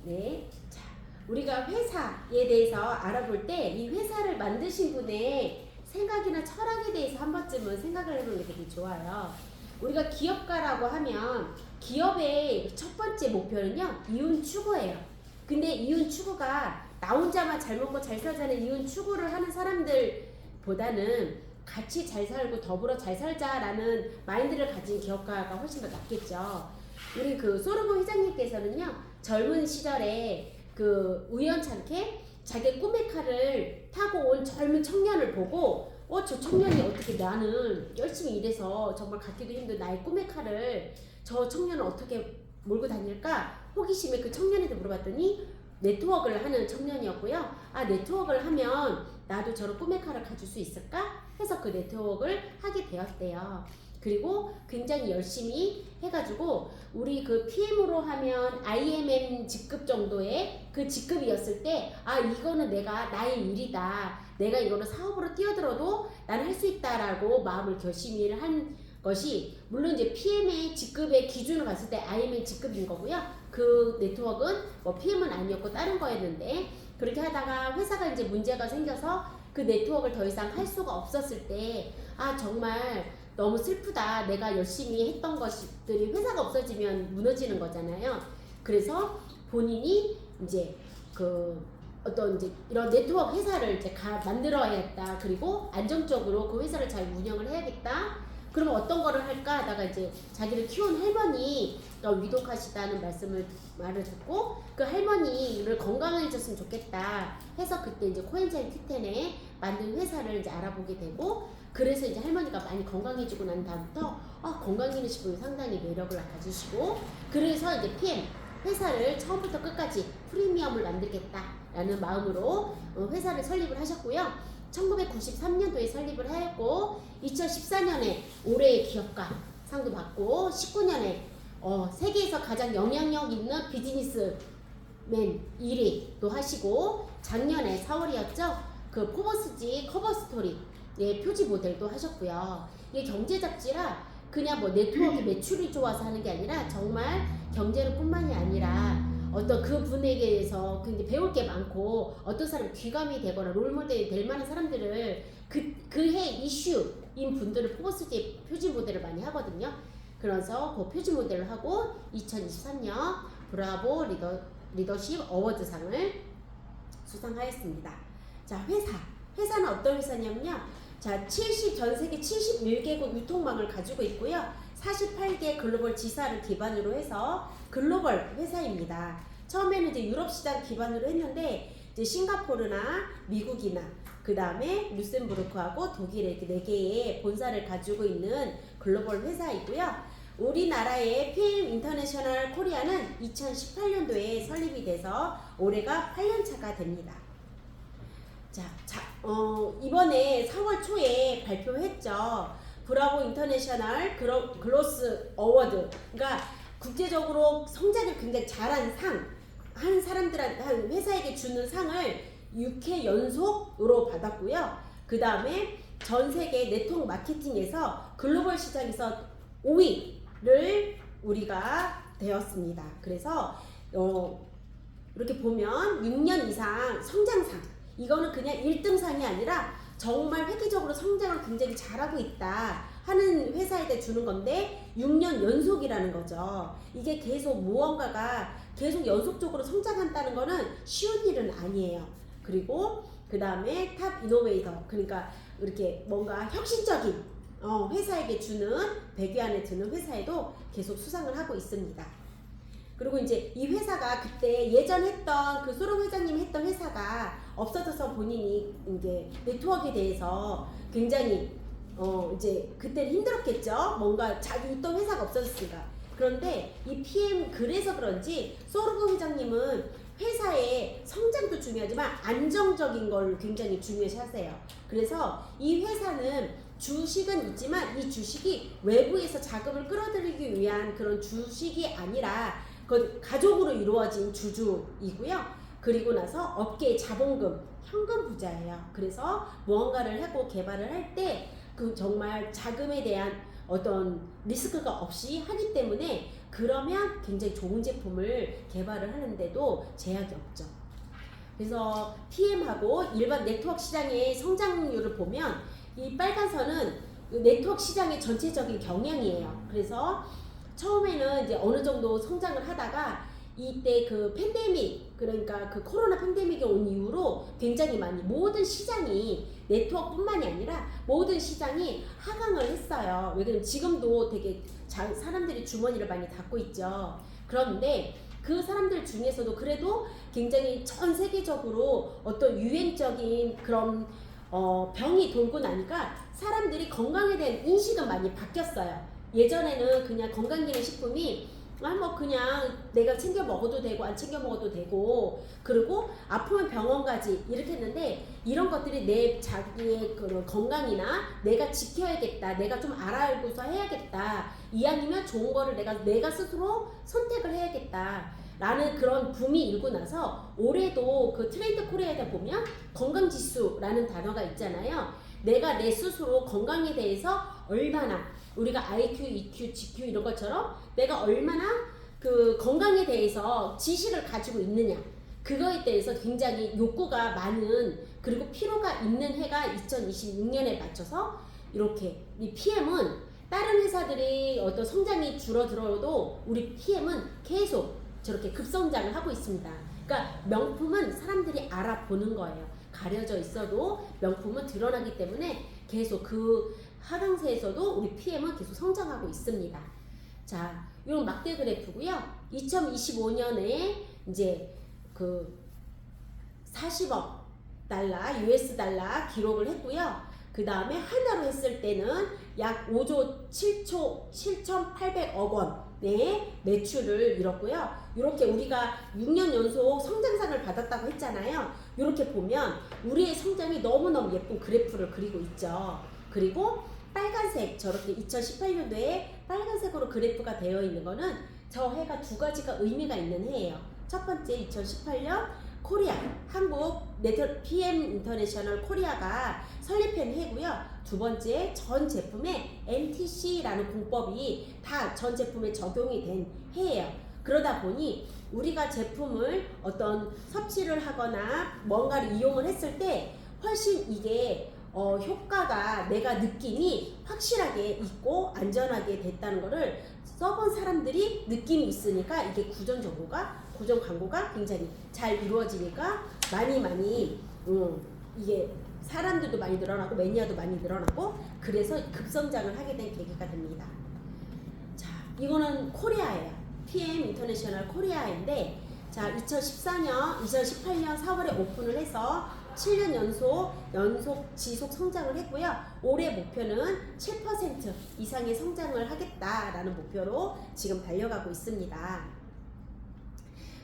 네. 자, 우리가 회사에 대해서 알아볼 때 이 회사를 만드신 분의 생각이나 철학에 대해서 한 번쯤은 생각을 해보는 게 되게 좋아요. 우리가 기업가라고 하면 기업의 첫 번째 목표는요, 이윤 추구예요. 근데 이윤 추구가 나 혼자만 잘 먹고 잘 살자는 이윤 추구를 하는 사람들보다는 같이 잘 살고 더불어 잘 살자라는 마인드를 가진 기업가가 훨씬 더 낫겠죠. 우리 그 소르본 회장님께서는요, 젊은 시절에 그 우연찮게 자기 꿈의 칼을 타고 온 젊은 청년을 보고 저 청년이 어떻게 나는 열심히 일해서 정말 갖기도 힘든 나의 꿈의 칼을 저 청년은 어떻게 몰고 다닐까 호기심에 그 청년한테 물어봤더니 네트워크를 하는 청년이었고요. 아, 네트워크를 하면 나도 저런 꿈의 칼을 가질 수 있을까 해서 그 네트워크를 하게 되었대요. 그리고 굉장히 열심히 해가지고 우리 그 PM으로 하면 IMM 직급 정도의 그 직급이었을 때 아, 이거는 내가 나의 일이다, 내가 이거를 사업으로 뛰어들어도 나는 할 수 있다라고 마음을 결심을 한 것이, 물론 이제 PM의 직급의 기준을 봤을 때 IMM 직급인 거고요. 그 네트워크는 뭐 PM은 아니었고 다른 거였는데, 그렇게 하다가 회사가 이제 문제가 생겨서 그 네트워크를 더 이상 할 수가 없었을 때 아, 정말 너무 슬프다. 내가 열심히 했던 것들이 회사가 없어지면 무너지는 거잖아요. 그래서 본인이 이제 그 어떤 이제 이런 네트워크 회사를 이제 만들어야겠다. 그리고 안정적으로 그 회사를 잘 운영을 해야겠다. 그러면 어떤 거를 할까 하다가 이제 자기를 키운 할머니가 위독하시다는 말을 듣고 그 할머니를 건강해졌으면 좋겠다 해서 그때 이제 코엔자임 Q10에 만든 회사를 이제 알아보게 되고, 그래서 이제 할머니가 많이 건강해지고 난 다음부터 건강해지신 분이 상당히 매력을 가지시고, 그래서 이제 PM 회사를 처음부터 끝까지 프리미엄을 만들겠다라는 마음으로 회사를 설립을 하셨고요. 1993년도에 설립을 하였고 2014년에 올해의 기업가 상도 받고 19년에 세계에서 가장 영향력 있는 비즈니스맨 1위도 하시고, 작년에 4월이었죠. 그 포버스지 커버스토리 표지 모델도 하셨고요. 이게 경제 잡지라 그냥 뭐 네트워크 매출이 좋아서 하는 게 아니라 정말 경제를 뿐만이 아니라 어떤 그 분에게 대해서 굉장히 배울 게 많고, 어떤 사람이 귀감이 되거나 롤모델이 될 만한 사람들을 그해 이슈인 분들을 포버스지 표지 모델을 많이 하거든요. 그래서 그 표지 모델을 하고 2023년 브라보 리더십 어워드상을 수상하였습니다. 자, 회사는 어떤 회사냐면요. 자, 전 세계 71개국 유통망을 가지고 있고요. 48개 글로벌 지사를 기반으로 해서 글로벌 회사입니다. 처음에는 이제 유럽 시장 기반으로 했는데 이제 싱가포르나 미국이나 그 다음에 루셈부르크하고 독일에 이렇게 4개의 본사를 가지고 있는 글로벌 회사이고요. 우리나라의 PM 인터내셔널 코리아는 2018년도에 설립이 돼서 올해가 8년차가 됩니다. 이번에 4월 초에 발표했죠. 브라보 인터내셔널 그로스 어워드. 그러니까 국제적으로 성장을 굉장히 잘한 한 사람들한테, 한 회사에게 주는 상을 6회 연속으로 받았고요. 그 다음에 전 세계 네트워크 마케팅에서 글로벌 시장에서 5위를 우리가 되었습니다. 그래서 이렇게 보면 6년 이상 성장상, 이거는 그냥 1등상이 아니라 정말 획기적으로 성장을 굉장히 잘하고 있다 하는 회사에 대해 주는 건데 6년 연속이라는 거죠. 이게 계속 무언가가 계속 연속적으로 성장한다는 거는 쉬운 일은 아니에요. 그리고 그 다음에 탑 이노베이터, 그러니까 이렇게 뭔가 혁신적인 회사에게 주는 100위 안에 드는 회사에도 계속 수상을 하고 있습니다. 그리고 이제 이 회사가 그때 예전 했던 그 소름 회장님 했던 회사가 없어져서 본인이 이제 네트워크에 대해서 굉장히 이제 그때는 힘들었겠죠. 뭔가 자기 있던 회사가 없어졌으니까. 그런데 이 PM, 그래서 그런지 소르브 회장님은 회사의 성장도 중요하지만 안정적인 걸 굉장히 중요시 하세요. 그래서 이 회사는 주식은 있지만 이 주식이 외부에서 자금을 끌어들이기 위한 그런 주식이 아니라 그 가족으로 이루어진 주주이고요. 그리고 나서 업계의 자본금, 현금 부자예요. 그래서 무언가를 하고 개발을 할 때 그 정말 자금에 대한 어떤 리스크가 없이 하기 때문에 그러면 굉장히 좋은 제품을 개발을 하는데도 제약이 없죠. 그래서 PM하고 일반 네트워크 시장의 성장률을 보면 이 빨간 선은 네트워크 시장의 전체적인 경향이에요. 그래서 처음에는 이제 어느 정도 성장을 하다가 이때 그 팬데믹, 그러니까 그 코로나 팬데믹이 온 이후로 굉장히 많이 모든 시장이 네트워크뿐만이 아니라 모든 시장이 하강을 했어요. 왜냐면 지금도 되게 사람들이 주머니를 많이 닫고 있죠. 그런데 그 사람들 중에서도 그래도 굉장히 전 세계적으로 어떤 유행적인 그런 병이 돌고 나니까 사람들이 건강에 대한 인식은 많이 바뀌었어요. 예전에는 그냥 건강기능식품이 뭐 그냥 내가 챙겨 먹어도 되고 안 챙겨 먹어도 되고, 그리고 아프면 병원 가지 이렇게 했는데, 이런 것들이 내 자기의 그런 건강이나 내가 지켜야겠다, 내가 좀 알아알고서 해야겠다, 이왕이면 좋은 거를 내가 스스로 선택을 해야겠다 라는 그런 붐이 일고 나서 올해도 그 트렌드 코리아에 보면 건강지수라는 단어가 있잖아요. 내가 내 스스로 건강에 대해서 얼마나, 우리가 IQ, EQ, GQ 이런 것처럼 내가 얼마나 그 건강에 대해서 지식을 가지고 있느냐, 그거에 대해서 굉장히 욕구가 많은, 그리고 필요가 있는 해가 2026년에 맞춰서 이렇게 이 PM은 다른 회사들이 어떤 성장이 줄어들어도 우리 PM은 계속 저렇게 급성장을 하고 있습니다. 그러니까 명품은 사람들이 알아보는 거예요. 가려져 있어도 명품은 드러나기 때문에 계속 그 하강세에서도 우리 PM은 계속 성장하고 있습니다. 자, 이건 막대 그래프고요. 2025년에 이제 그 40억 달러, US 달러 기록을 했고요. 그 다음에 하나로 했을 때는 약 5조 7,800억 원의 매출을 이뤘고요. 이렇게 우리가 6년 연속 성장상을 받았다고 했잖아요. 이렇게 보면 우리의 성장이 너무너무 예쁜 그래프를 그리고 있죠. 그리고 빨간색, 저렇게 2018년도에 빨간색으로 그래프가 되어 있는 거는 저 해가 두 가지가 의미가 있는 해예요. 첫 번째 2018년 코리아, 한국 PM 인터내셔널 코리아가 설립한 해고요. 두 번째, 전 제품에 NTC라는 공법이 다 전 제품에 적용이 된 해예요. 그러다 보니 우리가 제품을 어떤 섭취를 하거나 뭔가를 이용을 했을 때 훨씬 이게 효과가, 내가 느낌이 확실하게 있고 안전하게 됐다는 거를 써본 사람들이 느낌이 있으니까 이게 구전 광고가 굉장히 잘 이루어지니까 많이 이게 사람들도 많이 늘어나고 매니아도 많이 늘어나고, 그래서 급성장을 하게 된 계기가 됩니다. 자, 이거는 코리아예요. PM 인터내셔널 코리아인데, 자, 2018년 4월에 오픈을 해서 7년 연속 지속 성장을 했고요. 올해 목표는 7% 이상의 성장을 하겠다라는 목표로 지금 달려가고 있습니다.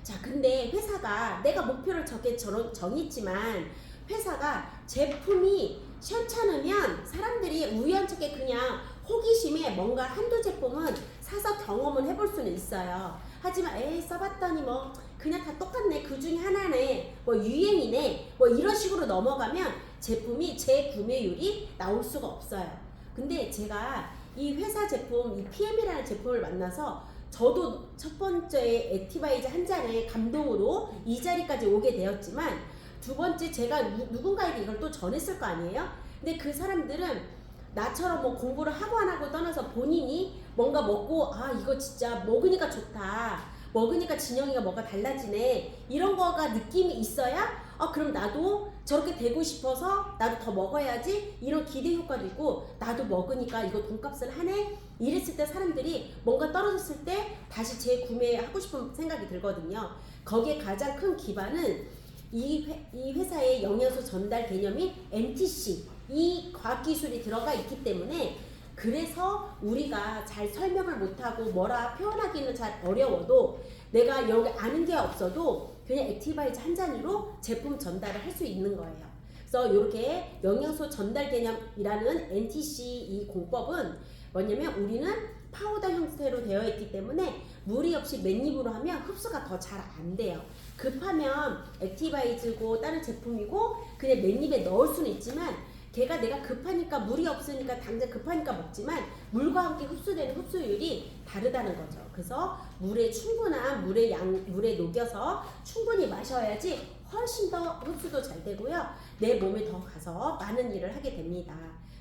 자, 근데 회사가 내가 목표를 정했지만 회사가 제품이 시원찮으면 사람들이 우연찮게 그냥 호기심에 뭔가 한두 제품은 사서 경험을 해볼 수는 있어요. 하지만 에이 써봤더니 뭐 그냥 다 똑같네, 그 중에 하나네, 뭐 유행이네, 뭐 이런 식으로 넘어가면 제품이 재구매율이 나올 수가 없어요. 근데 제가 이 회사 제품, 이 PM이라는 제품을 만나서 저도 첫 번째 액티바이즈 한 잔에 감동으로 이 자리까지 오게 되었지만, 두 번째 제가 누군가에게 이걸 또 전했을 거 아니에요? 근데 그 사람들은 나처럼 뭐 공부를 하고 안 하고 떠나서 본인이 뭔가 먹고 이거 진짜 먹으니까 좋다, 먹으니까 진영이가 뭐가 달라지네, 이런 거가 느낌이 있어야 그럼 나도 저렇게 되고 싶어서 나도 더 먹어야지, 이런 기대 효과도 있고, 나도 먹으니까 이거 돈값을 하네, 이랬을 때 사람들이 뭔가 떨어졌을 때 다시 재구매하고 싶은 생각이 들거든요. 거기에 가장 큰 기반은 이 회사의 영양소 전달 개념이 NTC, 이 과학기술이 들어가 있기 때문에, 그래서 우리가 잘 설명을 못하고 뭐라 표현하기는 잘 어려워도 내가 여기 아는 게 없어도 그냥 액티바이즈 한 잔으로 제품 전달을 할 수 있는 거예요. 그래서 이렇게 영양소 전달 개념이라는 NTC 이 공법은 뭐냐면, 우리는 파우더 형태로 되어 있기 때문에 무리 없이 맨입으로 하면 흡수가 더 잘 안 돼요. 급하면 액티바이즈고 다른 제품이고 그냥 맨입에 넣을 수는 있지만, 걔가 내가 급하니까 물이 없으니까 당장 급하니까 먹지만 물과 함께 흡수되는 흡수율이 다르다는 거죠. 그래서 물에 충분한 물에 녹여서 충분히 마셔야지 훨씬 더 흡수도 잘 되고요. 내 몸에 더 가서 많은 일을 하게 됩니다.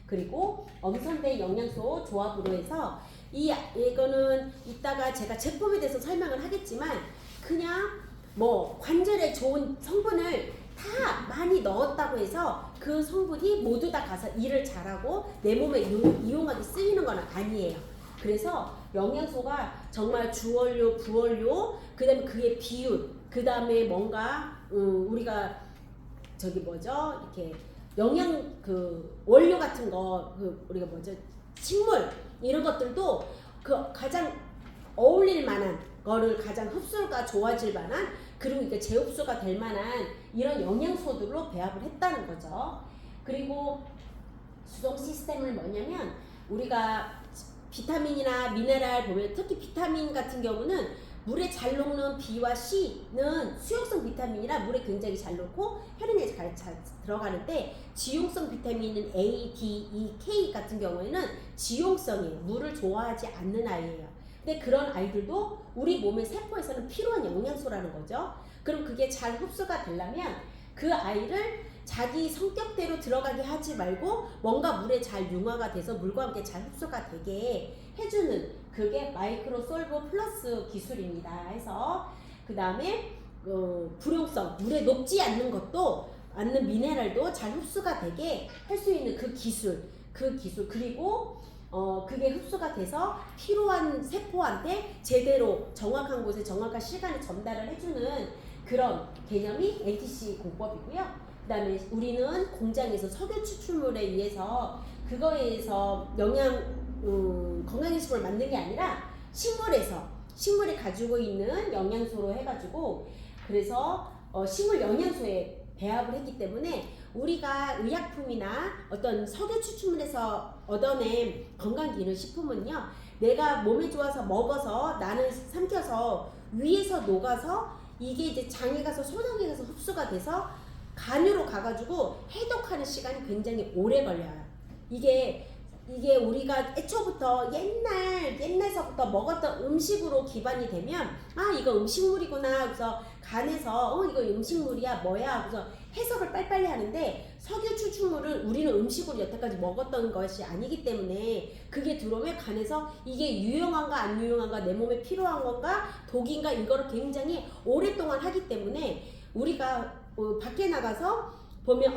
그리고 엄선된 영양소 조합으로 해서 이거는 이따가 제가 제품에 대해서 설명을 하겠지만 그냥 뭐 관절에 좋은 성분을 다 많이 넣었다고 해서 그 성분이 모두 다 가서 일을 잘하고 내 몸에 이용하게 쓰이는 건 아니에요. 그래서 영양소가 정말 주원료, 부원료, 그 다음에 그의 비율, 그 다음에 뭔가 우리가 저기 뭐죠? 이렇게 영양 그 원료 같은 거 우리가 뭐죠? 식물 이런 것들도 그 가장 어울릴 만한 거를 가장 흡수가 좋아질 만한 그리고 이게 재흡수가 될 만한 이런 영양소들로 배합을 했다는 거죠. 그리고 수동 시스템은 뭐냐면 우리가 비타민이나 미네랄 보면 특히 비타민 같은 경우는 물에 잘 녹는 B와 C는 수용성 비타민이라 물에 굉장히 잘 녹고 혈흔에 잘 들어가는데 지용성 비타민은 A, D, E, K 같은 경우에는 지용성이에요. 물을 좋아하지 않는 아이예요. 근데 그런 아이들도 우리 몸의 세포에서는 필요한 영양소라는 거죠. 그럼 그게 잘 흡수가 되려면 그 아이를 자기 성격대로 들어가게 하지 말고 뭔가 물에 잘 융화가 돼서 물과 함께 잘 흡수가 되게 해주는 그게 마이크로 솔버 플러스 기술입니다. 해서 그 다음에 불용성 물에 녹지 않는 것도 않는 미네랄도 잘 흡수가 되게 할 수 있는 그 기술 그리고 그게 흡수가 돼서 필요한 세포한테 제대로 정확한 곳에 정확한 시간에 전달을 해주는 그런 개념이 NTC 공법이고요. 그 다음에 우리는 공장에서 석유 추출물에 의해서 그거에 의해서 건강기식품을 만든 게 아니라 식물이 가지고 있는 영양소로 해가지고 그래서 식물 영양소에 배합을 했기 때문에 우리가 의약품이나 어떤 석유 추출물에서 얻어낸 건강기능식품은요 내가 몸에 좋아서 먹어서 나는 삼켜서 위에서 녹아서 이게 이제 장에 가서 소장에 가서 흡수가 돼서 간으로 가가지고 해독하는 시간이 굉장히 오래 걸려요. 이게 우리가 애초부터 옛날서부터 먹었던 음식으로 기반이 되면 이거 음식물이구나 그래서 간에서 이거 음식물이야 뭐야 그래서 해석을 빨리빨리 하는데 석유 추출물은 우리는 음식으로 여태까지 먹었던 것이 아니기 때문에 그게 들어오면 간에서 이게 유용한가 안 유용한가 내 몸에 필요한 건가 독인가 이거를 굉장히 오랫동안 하기 때문에 우리가 밖에 나가서 보면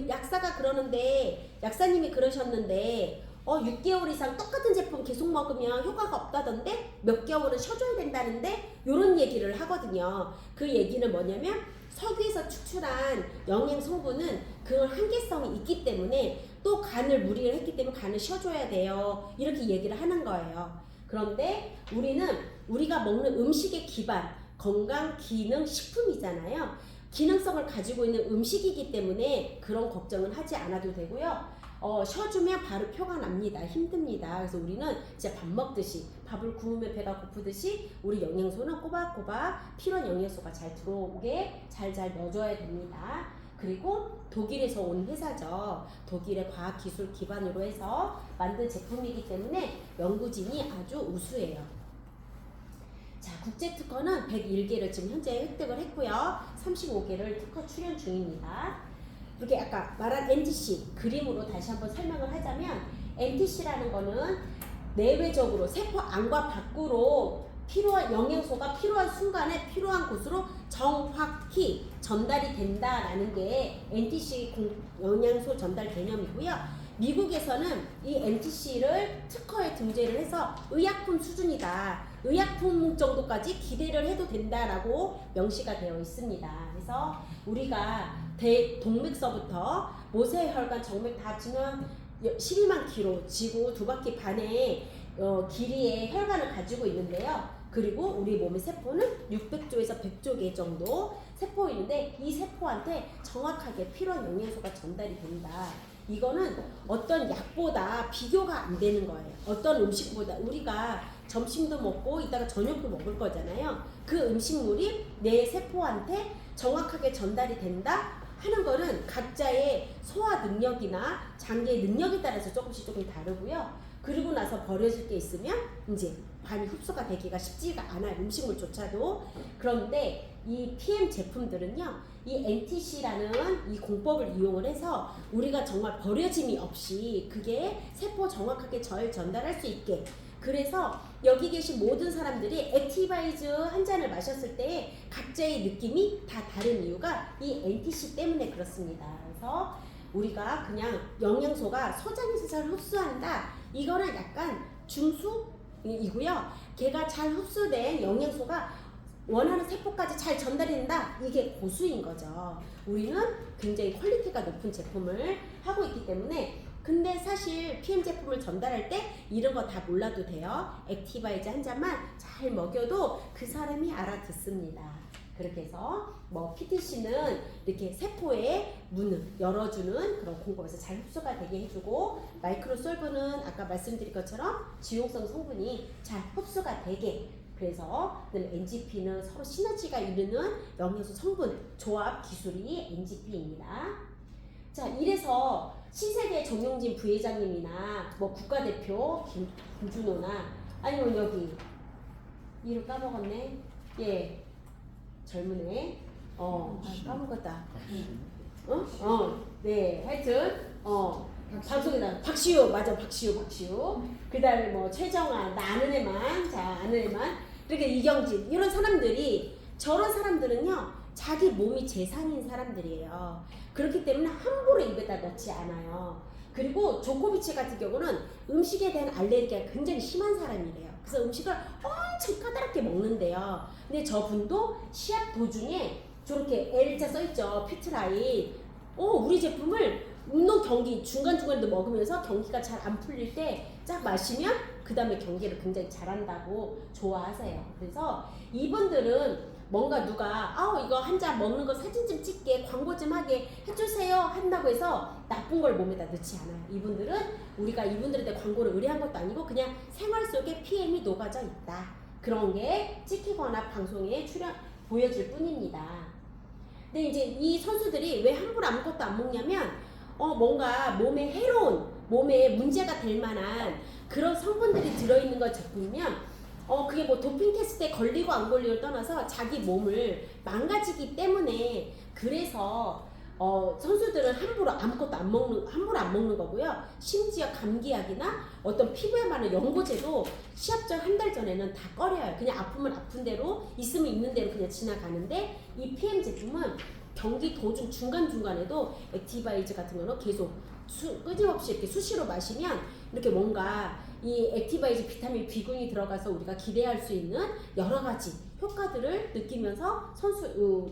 약사가 그러는데 약사님이 그러셨는데 6개월 이상 똑같은 제품 계속 먹으면 효과가 없다던데 몇 개월은 쉬어줘야 된다는데 요런 얘기를 하거든요. 그 얘기는 뭐냐면 석유에서 추출한 영양 성분은 그걸 한계성이 있기 때문에 또 간을 무리를 했기 때문에 간을 쉬어줘야 돼요. 이렇게 얘기를 하는 거예요. 그런데 우리가 먹는 음식의 기반 건강 기능 식품이잖아요. 기능성을 가지고 있는 음식이기 때문에 그런 걱정은 하지 않아도 되고요. 쉬어주면 바로 표가 납니다. 힘듭니다. 그래서 우리는 진짜 밥 먹듯이 밥을 구우면 배가 고프듯이 우리 영양소는 꼬박꼬박 필요한 영양소가 잘 들어오게 잘 넣어줘야 됩니다. 그리고 독일에서 온 회사죠. 독일의 과학기술 기반으로 해서 만든 제품이기 때문에 연구진이 아주 우수해요. 자, 국제특허는 101개를 지금 현재 획득을 했고요. 35개를 특허 출연 중입니다. 이렇게 아까 말한 NTC 그림으로 다시 한번 설명을 하자면 NTC라는 거는 내외적으로 세포 안과 밖으로 필요한 영양소가 필요한 순간에 필요한 곳으로 정확히 전달이 된다라는 게 NTC 영양소 전달 개념이고요. 미국에서는 이 NTC를 특허에 등재를 해서 의약품 수준이다. 의약품 정도까지 기대를 해도 된다라고 명시가 되어 있습니다. 그래서 우리가 동맥서부터 모세혈관, 정맥 다 지금 12만 킬로 지구 2바퀴 반의 길이의 혈관을 가지고 있는데요. 그리고 우리 몸의 세포는 600조에서 100조 개 정도 세포인데 이 세포한테 정확하게 필요한 영양소가 전달이 된다. 이거는 어떤 약보다 비교가 안 되는 거예요. 어떤 음식보다 우리가 점심도 먹고 이따가 저녁도 먹을 거잖아요. 그 음식물이 내 세포한테 정확하게 전달이 된다 하는 거는 각자의 소화 능력이나 장기의 능력에 따라서 조금씩 조금 다르고요. 그리고 나서 버려질 게 있으면 이제 많이 흡수가 되기가 쉽지가 않아요. 음식물조차도. 그런데 이 PM 제품들은요, 이 NTC라는 이 공법을 이용을 해서 우리가 정말 버려짐이 없이 그게 세포 정확하게 잘 전달할 수 있게, 그래서 여기 계신 모든 사람들이 액티바이즈 한 잔을 마셨을 때 각자의 느낌이 다 다른 이유가 이 NTC 때문에 그렇습니다. 그래서 우리가 그냥 영양소가 소장에서 잘 흡수한다, 이거는 약간 중수이고요. 걔가 잘 흡수된 영양소가 원하는 세포까지 잘 전달된다, 이게 고수인 거죠. 우리는 굉장히 퀄리티가 높은 제품을 하고 있기 때문에. 근데 사실 PM 제품을 전달할 때 이런 거 다 몰라도 돼요. 액티바이즈 한 잔만 잘 먹여도 그 사람이 알아듣습니다. 그렇게 해서 뭐 PTC는 이렇게 세포의 문을 열어주는 그런 공법에서 잘 흡수가 되게 해주고, 마이크로솔브는 아까 말씀드린 것처럼 지용성 성분이 잘 흡수가 되게, 그래서 NGP는 서로 시너지가 이루는 영양소 성분 조합 기술이 NGP입니다. 자, 이래서 신세계 정용진 부회장님이나 뭐 국가대표 김준호나 아니면 여기 이름 까먹었네. 예, 젊은 애. 까먹었다. 네, 하여튼 방송에 나 박시우, 맞아, 박시우. 그다음에 뭐 최정아, 나 아는 애만, 자, 아는 애만. 이렇게 이경진, 이런 사람들이, 저런 사람들은요 자기 몸이 재산인 사람들이에요. 그렇기 때문에 함부로 입에다 넣지 않아요. 그리고 조코비치 같은 경우는 음식에 대한 알레르기가 굉장히 심한 사람이래요. 그래서 음식을 엄청 까다롭게 먹는데요. 근데 저분도 시합 도중에 저렇게 L자 써있죠, 피트라이. 우리 제품을 운동 경기 중간중간에도 먹으면서 경기가 잘 안 풀릴 때 쫙 마시면 그 다음에 경기를 굉장히 잘한다고 좋아하세요. 그래서 이분들은 뭔가 누가 이거 한 잔 먹는 거 사진 좀 찍게, 광고 좀 하게 해주세요 한다고 해서 나쁜 걸 몸에다 넣지 않아요. 이분들은 우리가 이분들한테 광고를 의뢰한 것도 아니고 그냥 생활 속에 PM이 녹아져 있다, 그런 게 찍히거나 방송에 보여질 뿐입니다. 근데 이제 이 선수들이 왜 함부로 아무것도 안 먹냐면 뭔가 몸에 해로운, 몸에 문제가 될 만한 그런 성분들이 들어있는 것 제품이면 그게 뭐 도핑 테스트에 걸리고 안 걸리고를 떠나서 자기 몸을 망가지기 때문에, 그래서 선수들은 함부로 안 먹는 거고요. 심지어 감기약이나 어떤 피부에 맞는 연고제도 시합 전 한 달 전에는 다 꺼려요. 그냥 아프면 아픈 대로, 있으면 있는 대로 그냥 지나가는데, 이 PM 제품은 경기 도중 중간중간에도 액티바이즈 같은 거는 계속 끊임없이 이렇게 수시로 마시면 이렇게 뭔가 이 액티바이즈 비타민 B군이 들어가서 우리가 기대할 수 있는 여러 가지 효과들을 느끼면서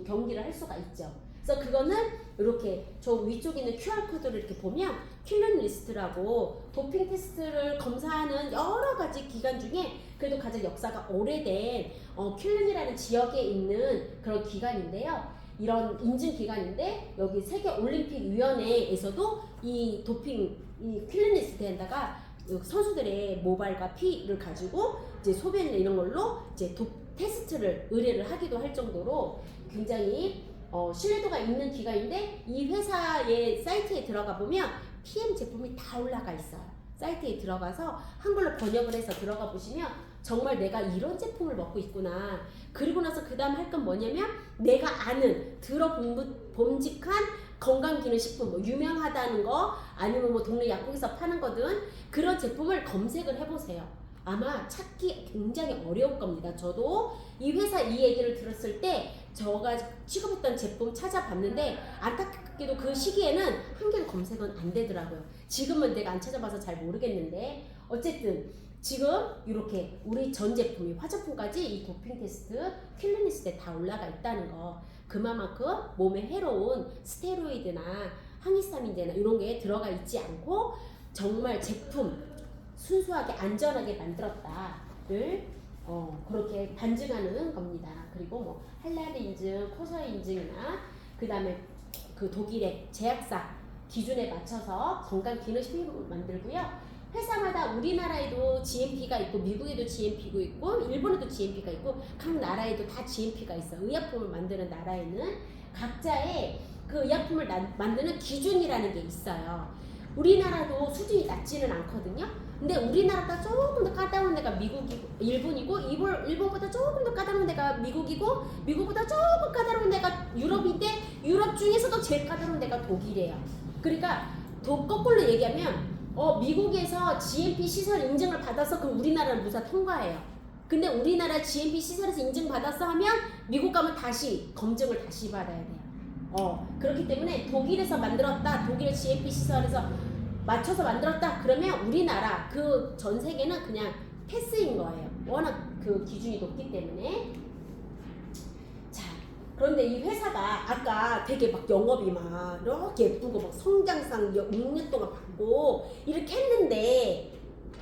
경기를 할 수가 있죠. 그래서 그거는 이렇게 저 위쪽에 있는 QR코드를 이렇게 보면 킬런 리스트라고 도핑 테스트를 검사하는 여러 가지 기관 중에 그래도 가장 역사가 오래된 킬런이라는 지역에 있는 그런 기관인데요. 이런 인증기관인데, 여기 세계올림픽위원회에서도 이 도핑, 이 킬런 리스트에다가 선수들의 모발과 피를 가지고 이제 소변이나 이런 걸로 이제 테스트를 의뢰를 하기도 할 정도로 굉장히 신뢰도가 있는 기관인데, 이 회사의 사이트에 들어가 보면 PM 제품이 다 올라가 있어요. 사이트에 들어가서 한글로 번역을 해서 들어가 보시면 정말 내가 이런 제품을 먹고 있구나. 그리고 나서 그 다음 할 건 뭐냐면, 내가 아는 들어봄직한 건강기능식품, 뭐 유명하다는 거 아니면 뭐 동네 약국에서 파는 거든 그런 제품을 검색을 해보세요. 아마 찾기 굉장히 어려울 겁니다. 저도 이 회사 이 얘기를 들었을 때 제가 취급했던 제품 찾아봤는데 안타깝게도 그 시기에는 한 개도 검색은 안 되더라고요. 지금은 내가 안 찾아봐서 잘 모르겠는데, 어쨌든 지금 이렇게 우리 전 제품이 화장품까지 이 도핑 테스트 킬런 리스트에 다 올라가 있다는 거, 그만큼 몸에 해로운 스테로이드나 항히스타민제나 이런 게 들어가 있지 않고 정말 제품 순수하게 안전하게 만들었다를 그렇게 반증하는 겁니다. 그리고 뭐 할라르 인증, 코서 인증이나 그 다음에 그 독일의 제약사 기준에 맞춰서 건강기능식품을 만들고요. 회사마다 우리나라에도 GMP가 있고 미국에도 GMP가 있고 일본에도 GMP가 있고 각 나라에도 다 GMP가 있어. 의약품을 만드는 나라에는 각자의 그 의약품을 만드는 기준이라는 게 있어요. 우리나라도 수준이 낮지는 않거든요. 근데 우리나라보다 조금 더 까다로운 데가 일본이고, 일본보다 조금 더 까다로운 데가 미국이고, 미국보다 조금 까다로운 데가 유럽인데, 유럽 중에서도 제일 까다로운 데가 독일이에요. 그러니까 거꾸로 얘기하면 미국에서 GMP 시설 인증을 받아서 그럼 우리나라는 무사 통과해요. 근데 우리나라 GMP 시설에서 인증받았어 하면 미국 가면 다시 검증을 다시 받아야 돼요. 그렇기 때문에 독일에서 만들었다, 독일 GMP 시설에서 맞춰서 만들었다 그러면 우리나라 그 전 세계는 그냥 패스인 거예요. 워낙 그 기준이 높기 때문에. 자, 그런데 이 회사가 아까 되게 막 영업이 막 이렇게 예쁘고 막 성장상 6년 동안 받고 이렇게 했는데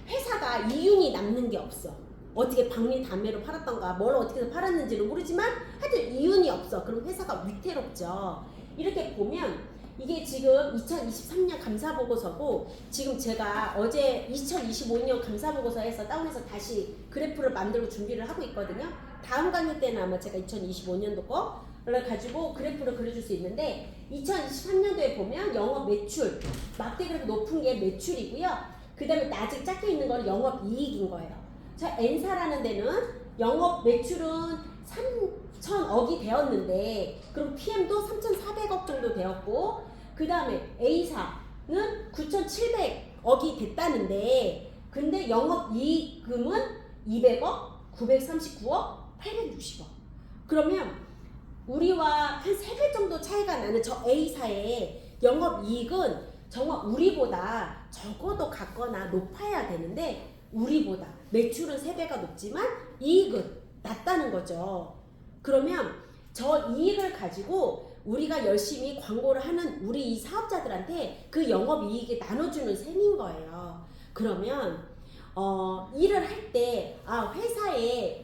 회사가 이윤이 남는 게 없어. 어떻게 박리담회로 팔았던가 뭘 어떻게 해서 팔았는지는 모르지만 하여튼 이윤이 없어. 그럼 회사가 위태롭죠. 이렇게 보면 이게 지금 2023년 감사보고서고 지금 제가 어제 2025년 감사보고서에서 다운해서 다시 그래프를 만들고 준비를 하고 있거든요. 다음 강의 때는 아마 제가 2025년도 거를 가지고 그래프를 그려줄 수 있는데 2023년도에 보면 영업 매출 막대 그래프 높은 게 매출이고요. 그 다음에 아직 작게 있는 건 영업 이익인 거예요. 자, N사라는 데는 영업 매출은 3,000억이 되었는데 그럼 PM도 3,400억 정도 되었고 그 다음에 A사는 9,700억이 됐다는데 근데 영업이익금은 200억, 939억, 860억 그러면 우리와 한 3배 정도 차이가 나는 저 A사의 영업이익은 정말 우리보다 적어도 같거나 높아야 되는데 우리보다 매출은 3배가 높지만 이익은 낮다는 거죠. 그러면 저 이익을 가지고 우리가 열심히 광고를 하는 우리 이 사업자들한테 그 영업이익이 나눠주는 셈인 거예요. 그러면 일을 할 때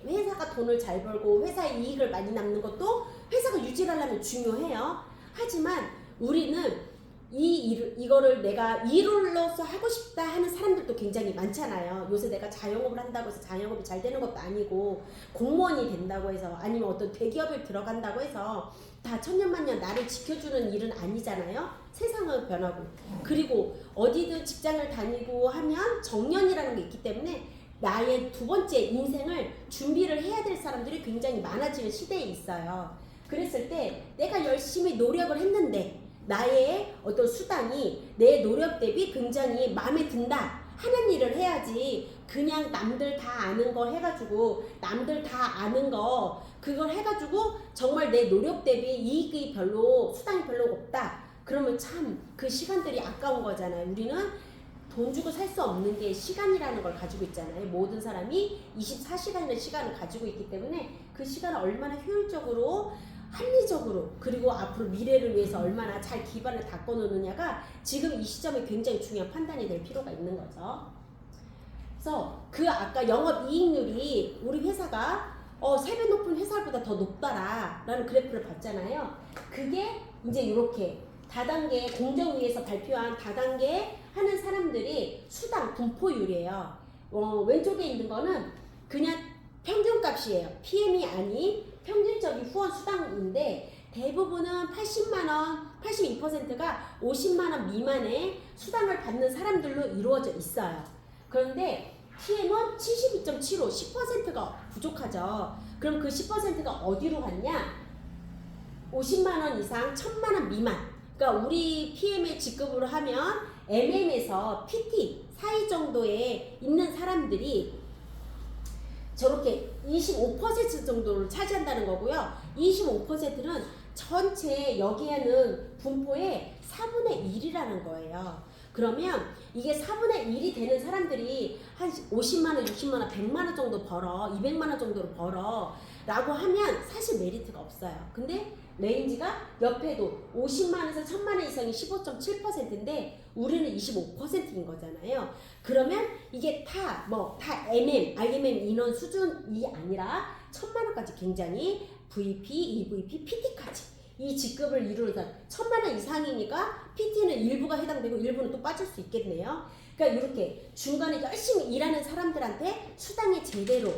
회사가 돈을 잘 벌고 회사의 이익을 많이 남는 것도 회사가 유지를 하려면 중요해요. 하지만 우리는 이거를 내가 일로서 하고 싶다 하는 사람들도 굉장히 많잖아요. 요새 내가 자영업을 한다고 해서 자영업이 잘 되는 것도 아니고 공무원이 된다고 해서 아니면 어떤 대기업에 들어간다고 해서 다 천년만년 나를 지켜주는 일은 아니잖아요. 세상은 변하고 그리고 어디든 직장을 다니고 하면 정년이라는 게 있기 때문에 나의 두 번째 인생을 준비를 해야 될 사람들이 굉장히 많아지는 시대에 있어요. 그랬을 때 내가 열심히 노력을 했는데 나의 어떤 수당이 내 노력 대비 굉장히 마음에 든다 하는 일을 해야지 그냥 남들 다 아는 거 해가지고 남들 다 아는 거 그걸 해가지고 정말 내 노력 대비 이익이 별로 수당이 별로 없다 그러면 참 그 시간들이 아까운 거잖아요. 우리는 돈 주고 살 수 없는 게 시간이라는 걸 가지고 있잖아요. 모든 사람이 24시간의 시간을 가지고 있기 때문에 그 시간을 얼마나 효율적으로 합리적으로 그리고 앞으로 미래를 위해서 얼마나 잘 기반을 닦아 놓느냐가 지금 이 시점에 굉장히 중요한 판단이 될 필요가 있는 거죠. 그래서 그 아까 영업이익률이 우리 회사가 3배 높은 회사보다 더 높다라는 그래프를 봤잖아요. 그게 이제 이렇게 다단계 공정위에서 발표한 다단계 하는 사람들이 수당 분포율이에요. 왼쪽에 있는 거는 그냥 평균값이에요. PM이 아닌 평균적인 후원 수당인데 대부분은 80만원, 82%가 50만원 미만의 수당을 받는 사람들로 이루어져 있어요. 그런데 PM은 72.75, 10%가 부족하죠. 그럼 그 10%가 어디로 갔냐? 50만원 이상, 1000만원 미만. 그러니까 우리 PM에 직급으로 하면 MM에서 PT 사이 정도에 있는 사람들이 저렇게 25% 정도를 차지한다는 거고요. 25%는 전체 여기에는 분포의 4분의 1이라는 거예요. 그러면 이게 4분의 1이 되는 사람들이 한 50만원, 60만원, 100만원 정도 벌어, 200만원 정도로 벌어 라고 하면 사실 메리트가 없어요. 근데 레인지가 옆에도 50만원에서 1000만원 이상이 15.7%인데 우리는 25%인 거잖아요. 그러면 이게 다 MM, IMM 인원 수준이 아니라 1000만원까지 굉장히 VP, EVP, PT까지 이 직급을 이루는 1000만원 이상이니까 PT는 일부가 해당되고 일부는 또 빠질 수 있겠네요. 그러니까 이렇게 중간에 열심히 일하는 사람들한테 수당이 제대로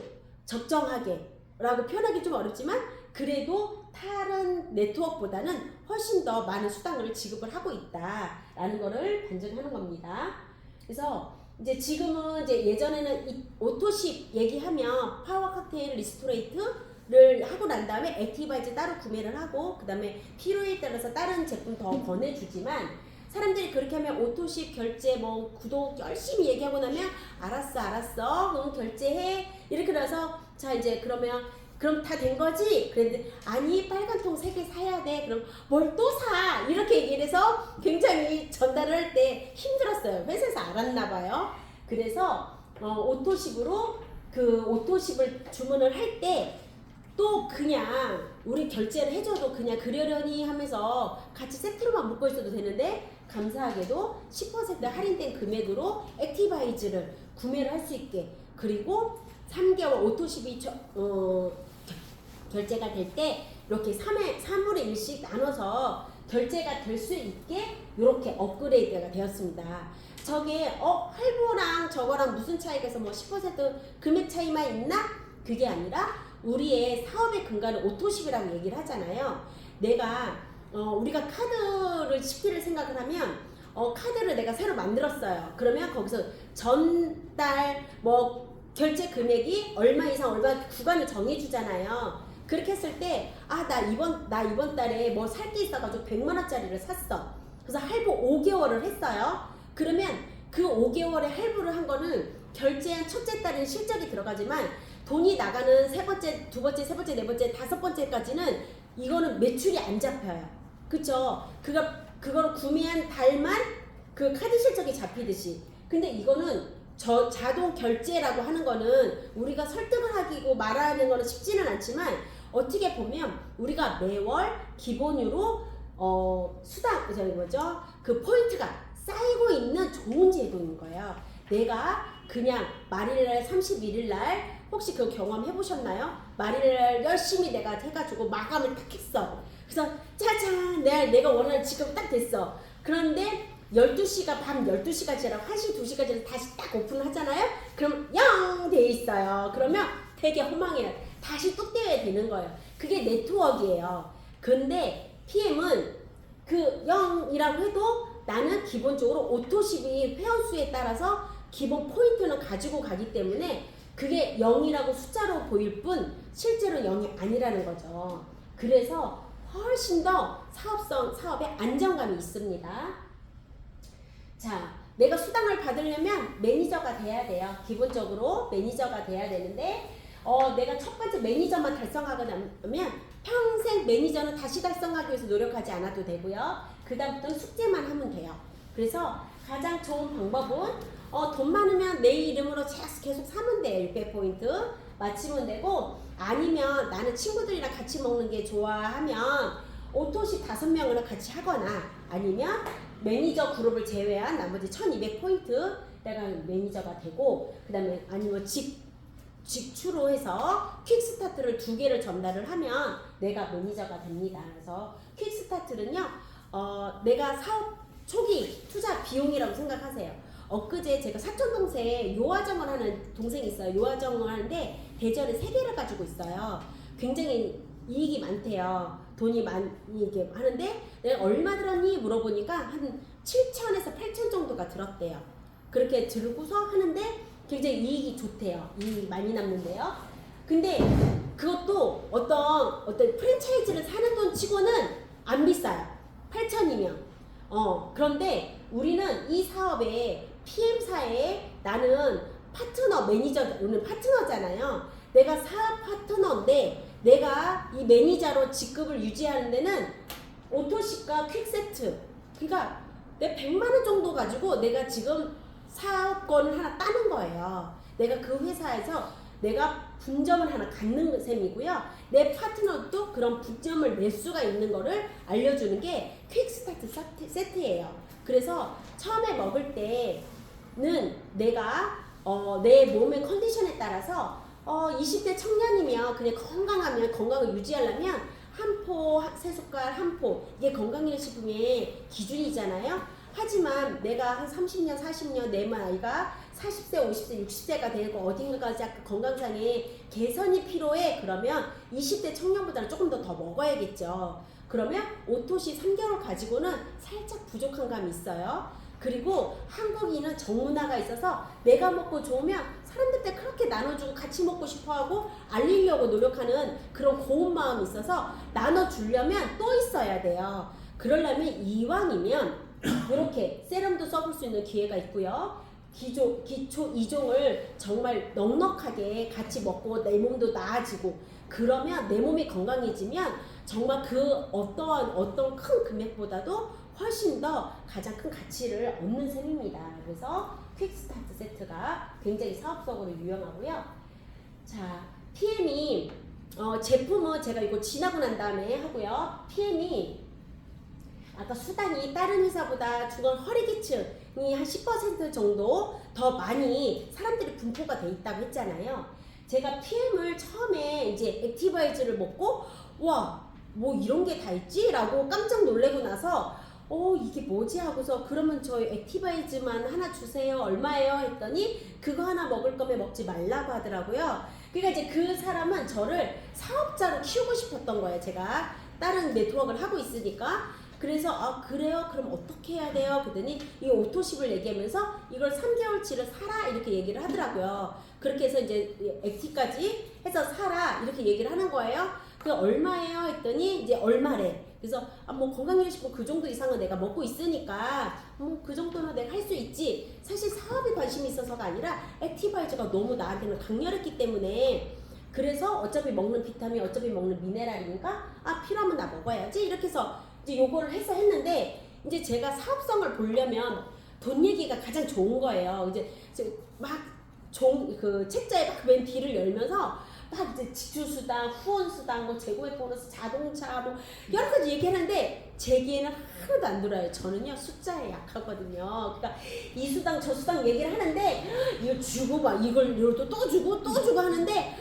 적정하게 라고 표현하기 좀 어렵지만 그래도 다른 네트워크보다는 훨씬 더 많은 수당을 지급을 하고 있다라는 거를 반증하는 겁니다. 그래서 이제 지금은 이제 예전에는 이 오토십 얘기하면 파워 칵테일 리스토레이트를 하고 난 다음에 액티바이즈 따로 구매를 하고 그 다음에 필요에 따라서 다른 제품 더 권해주지만 사람들이 그렇게 하면 오토십 결제 뭐 구독 열심히 얘기하고 나면 알았어 그럼 결제해 이렇게 나서 자 이제 그럼 다 된 거지? 그랬는데 아니 빨간 통 3개 사야 돼. 그럼 뭘 또 사? 이렇게 얘기를 해서 굉장히 전달을 할 때 힘들었어요. 회사에서 알았나 봐요. 그래서 오토십으로 그 오토십을 주문을 할 때 또 그냥 우리 결제를 해줘도 그냥 그러려니 하면서 같이 세트로만 묶고 있어도 되는데 감사하게도 10% 할인된 금액으로 액티바이즈를 구매를 할 수 있게 그리고 3개월 오토십이 결제가 될 때 이렇게 3분의 1씩 나눠서 결제가 될 수 있게 이렇게 업그레이드가 되었습니다. 저게 할부랑 저거랑 무슨 차이가 있어 뭐 10% 금액 차이만 있나? 그게 아니라 우리의 사업의 근간은 오토십이라고 얘기를 하잖아요. 우리가 카드를 CP를 생각을 하면 카드를 내가 새로 만들었어요. 그러면 거기서 전달 뭐 결제 금액이 얼마 이상 얼마 구간을 정해주잖아요. 그렇게 했을 때 나 이번 달에 뭐 살 게 있어가지고 100만 원짜리를 샀어. 그래서 할부 5개월을 했어요. 그러면 그 5개월에 할부를 한 거는 결제한 첫째 달은 실적이 들어가지만 돈이 나가는 세 번째, 두 번째, 세 번째, 네 번째, 다섯 번째까지는 이거는 매출이 안 잡혀요. 그쵸? 그거를 구매한 달만 그 카드 실적이 잡히듯이. 근데 이거는 자동 결제라고 하는 거는 우리가 설득을 하기고 말하는 거는 쉽지는 않지만 어떻게 보면 우리가 매월 기본으로 그 포인트가 쌓이고 있는 좋은 제도인 거예요. 내가 그냥 말일날 31일날 혹시 그 경험 해보셨나요? 말일날 열심히 내가 해가지고 마감을 딱 했어. 그래서 짜잔 내가 원하는 지금 딱 됐어. 그런데 12시가 밤 12시가 지나고 1시 2시가 지나서 다시 딱 오픈을 하잖아요. 그럼 0 돼 있어요. 그러면 되게 허망해요. 다시 뚝 떼야 되는 거예요. 그게 네트워크예요. 근데 PM은 그 0이라고 해도 나는 기본적으로 오토십이 회원수에 따라서 기본 포인트는 가지고 가기 때문에 그게 0이라고 숫자로 보일 뿐 실제로 0이 아니라는 거죠. 그래서 훨씬 더 사업에 안정감이 있습니다. 자, 내가 수당을 받으려면 매니저가 돼야 돼요. 기본적으로 매니저가 돼야 되는데 내가 첫 번째 매니저만 달성하고 나면 평생 매니저는 다시 달성하기 위해서 노력하지 않아도 되고요. 그 다음부터는 숙제만 하면 돼요. 그래서 가장 좋은 방법은 돈 많으면 내 이름으로 계속 사면 돼요. 600포인트 맞추면 되고 아니면 나는 친구들이랑 같이 먹는 게 좋아하면 오토십 5명이랑 같이 하거나 아니면 매니저 그룹을 제외한 나머지 1200포인트 내가 매니저가 되고 그 다음에 아니면 직추로 해서 퀵스타트를 2개를 전달을 하면 내가 매니저가 됩니다. 그래서 퀵스타트는요 내가 사업 초기 투자 비용이라고 생각하세요. 엊그제 제가 사촌동생 요화정을 하는 동생이 있어요. 요화정을 하는데 대전에 3개를 가지고 있어요. 굉장히 이익이 많대요. 돈이 많이 이렇게 하는데 내가 얼마 들었니 물어보니까 한 7천에서 8천 정도가 들었대요. 그렇게 들고서 하는데 굉장히 이익이 좋대요. 이익이 많이 남는데요. 근데 그것도 어떤 프랜차이즈를 사는 돈 치고는 안 비싸요. 8천이면. 그런데 우리는 이 사업에 PM사에 나는 파트너 매니저는 파트너잖아요. 내가 사업 파트너인데 내가 이 매니저로 직급을 유지하는 데는 오토십과 퀵세트 그러니까 내 100만 원 정도 가지고 내가 지금 사업권을 하나 따는 거예요. 내가 그 회사에서 내가 분점을 하나 갖는 셈이고요. 내 파트너도 그런 분점을 낼 수가 있는 거를 알려주는 게 퀵스타트 세트예요. 그래서 처음에 먹을 때는 내가 내 몸의 컨디션에 따라서 20대 청년이면 그냥 건강하면 건강을 유지하려면 한 포, 세 숟갈, 한 포 이게 건강기능식품의 기준이잖아요. 하지만 내가 한 30년, 40년 내 나이가 40세, 50세, 60세가 되고 어딘가까지 건강상에 개선이 필요해. 그러면 20대 청년보다는 조금 더 먹어야겠죠. 그러면 오토시 3개월 가지고는 살짝 부족한 감이 있어요. 그리고 한국인은 정문화가 있어서 내가 먹고 좋으면 사람들한테 그렇게 나눠주고 같이 먹고 싶어하고 알리려고 노력하는 그런 고운 마음이 있어서 나눠주려면 또 있어야 돼요. 그러려면 이왕이면 이렇게 세럼도 써볼 수 있는 기회가 있고요. 기초 2종을 정말 넉넉하게 같이 먹고 내 몸도 나아지고 그러면 내 몸이 건강해지면 정말 그 어떤 큰 금액보다도 훨씬 더 가장 큰 가치를 얻는 셈입니다. 그래서 퀵스타트 세트가 굉장히 사업적으로 유용하고요. 자, PM이 제품은 제가 이거 지나고 난 다음에 하고요. PM이 아까 수당이 다른 회사보다 중간 허리계층이 한 10% 정도 더 많이 사람들이 분포가 돼 있다고 했잖아요. 제가 PM을 처음에 이제 액티바이즈를 먹고 와, 뭐 이런 게 다 있지? 라고 깜짝 놀래고 나서 이게 뭐지? 하고서 그러면 저희 액티바이즈만 하나 주세요. 얼마예요? 했더니 그거 하나 먹을 거면 먹지 말라고 하더라고요. 그러니까 이제 그 사람은 저를 사업자로 키우고 싶었던 거예요. 제가 다른 네트워크를 하고 있으니까. 그래서 그래요? 그럼 어떻게 해야 돼요? 그랬더니 이 오토십을 얘기하면서 이걸 3개월치를 사라 이렇게 얘기를 하더라고요. 그렇게 해서 이제 액티까지 해서 사라 이렇게 얘기를 하는 거예요. 그 얼마예요? 했더니 이제 얼마래. 그래서 뭐 건강해지고 그 정도 이상은 내가 먹고 있으니까 그 정도는 내가 할 수 있지. 사실 사업에 관심이 있어서가 아니라 액티바이저가 너무 나한테는 강렬했기 때문에 그래서 어차피 먹는 비타민 어차피 먹는 미네랄이니까 필요하면 나 먹어야지 이렇게 해서 이제 요거를 해서 했는데 이제 제가 사업성을 보려면 돈 얘기가 가장 좋은 거예요. 이제 막 그 책자에 막 맨 뒤를 열면서 막 이제 지출수당, 후원수당, 뭐 재고액 보너스, 자동차 뭐 여러 가지 얘기하는데 제 귀에는 하나도 안 들어요. 저는요 숫자에 약하거든요. 그러니까 이 수당 저 수당 얘기를 하는데 이거 주고 막 이걸 또 주고 하는데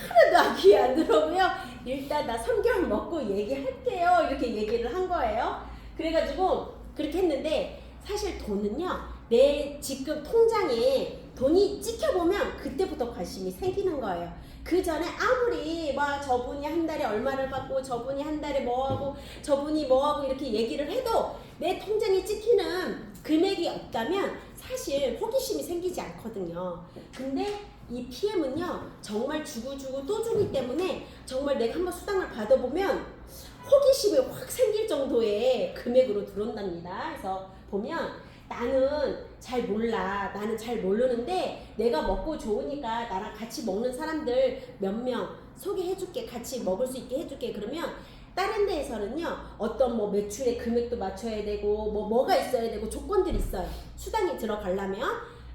하나도 귀에 안 들어오고요. 일단 나 3개월 먹고 얘기할게요. 이렇게 얘기를 한 거예요. 그래가지고 그렇게 했는데 사실 돈은요 내 지금 통장에 돈이 찍혀보면 그때부터 관심이 생기는 거예요. 그 전에 아무리 막 저분이 한 달에 얼마를 받고 저분이 한 달에 뭐하고 저분이 뭐하고 이렇게 얘기를 해도 내 통장에 찍히는 금액이 없다면 사실 호기심이 생기지 않거든요. 근데 이 PM은요 정말 주고 또 주기 때문에 정말 내가 한번 수당을 받아보면 호기심이 확 생길 정도의 금액으로 들어온답니다. 그래서 보면 나는 잘 몰라. 나는 잘 모르는데 내가 먹고 좋으니까 나랑 같이 먹는 사람들 몇 명 소개해줄게. 같이 먹을 수 있게 해줄게. 그러면 다른 데에서는요 어떤 뭐 매출의 금액도 맞춰야 되고 뭐가 있어야 되고 조건들이 있어요. 수당이 들어가려면.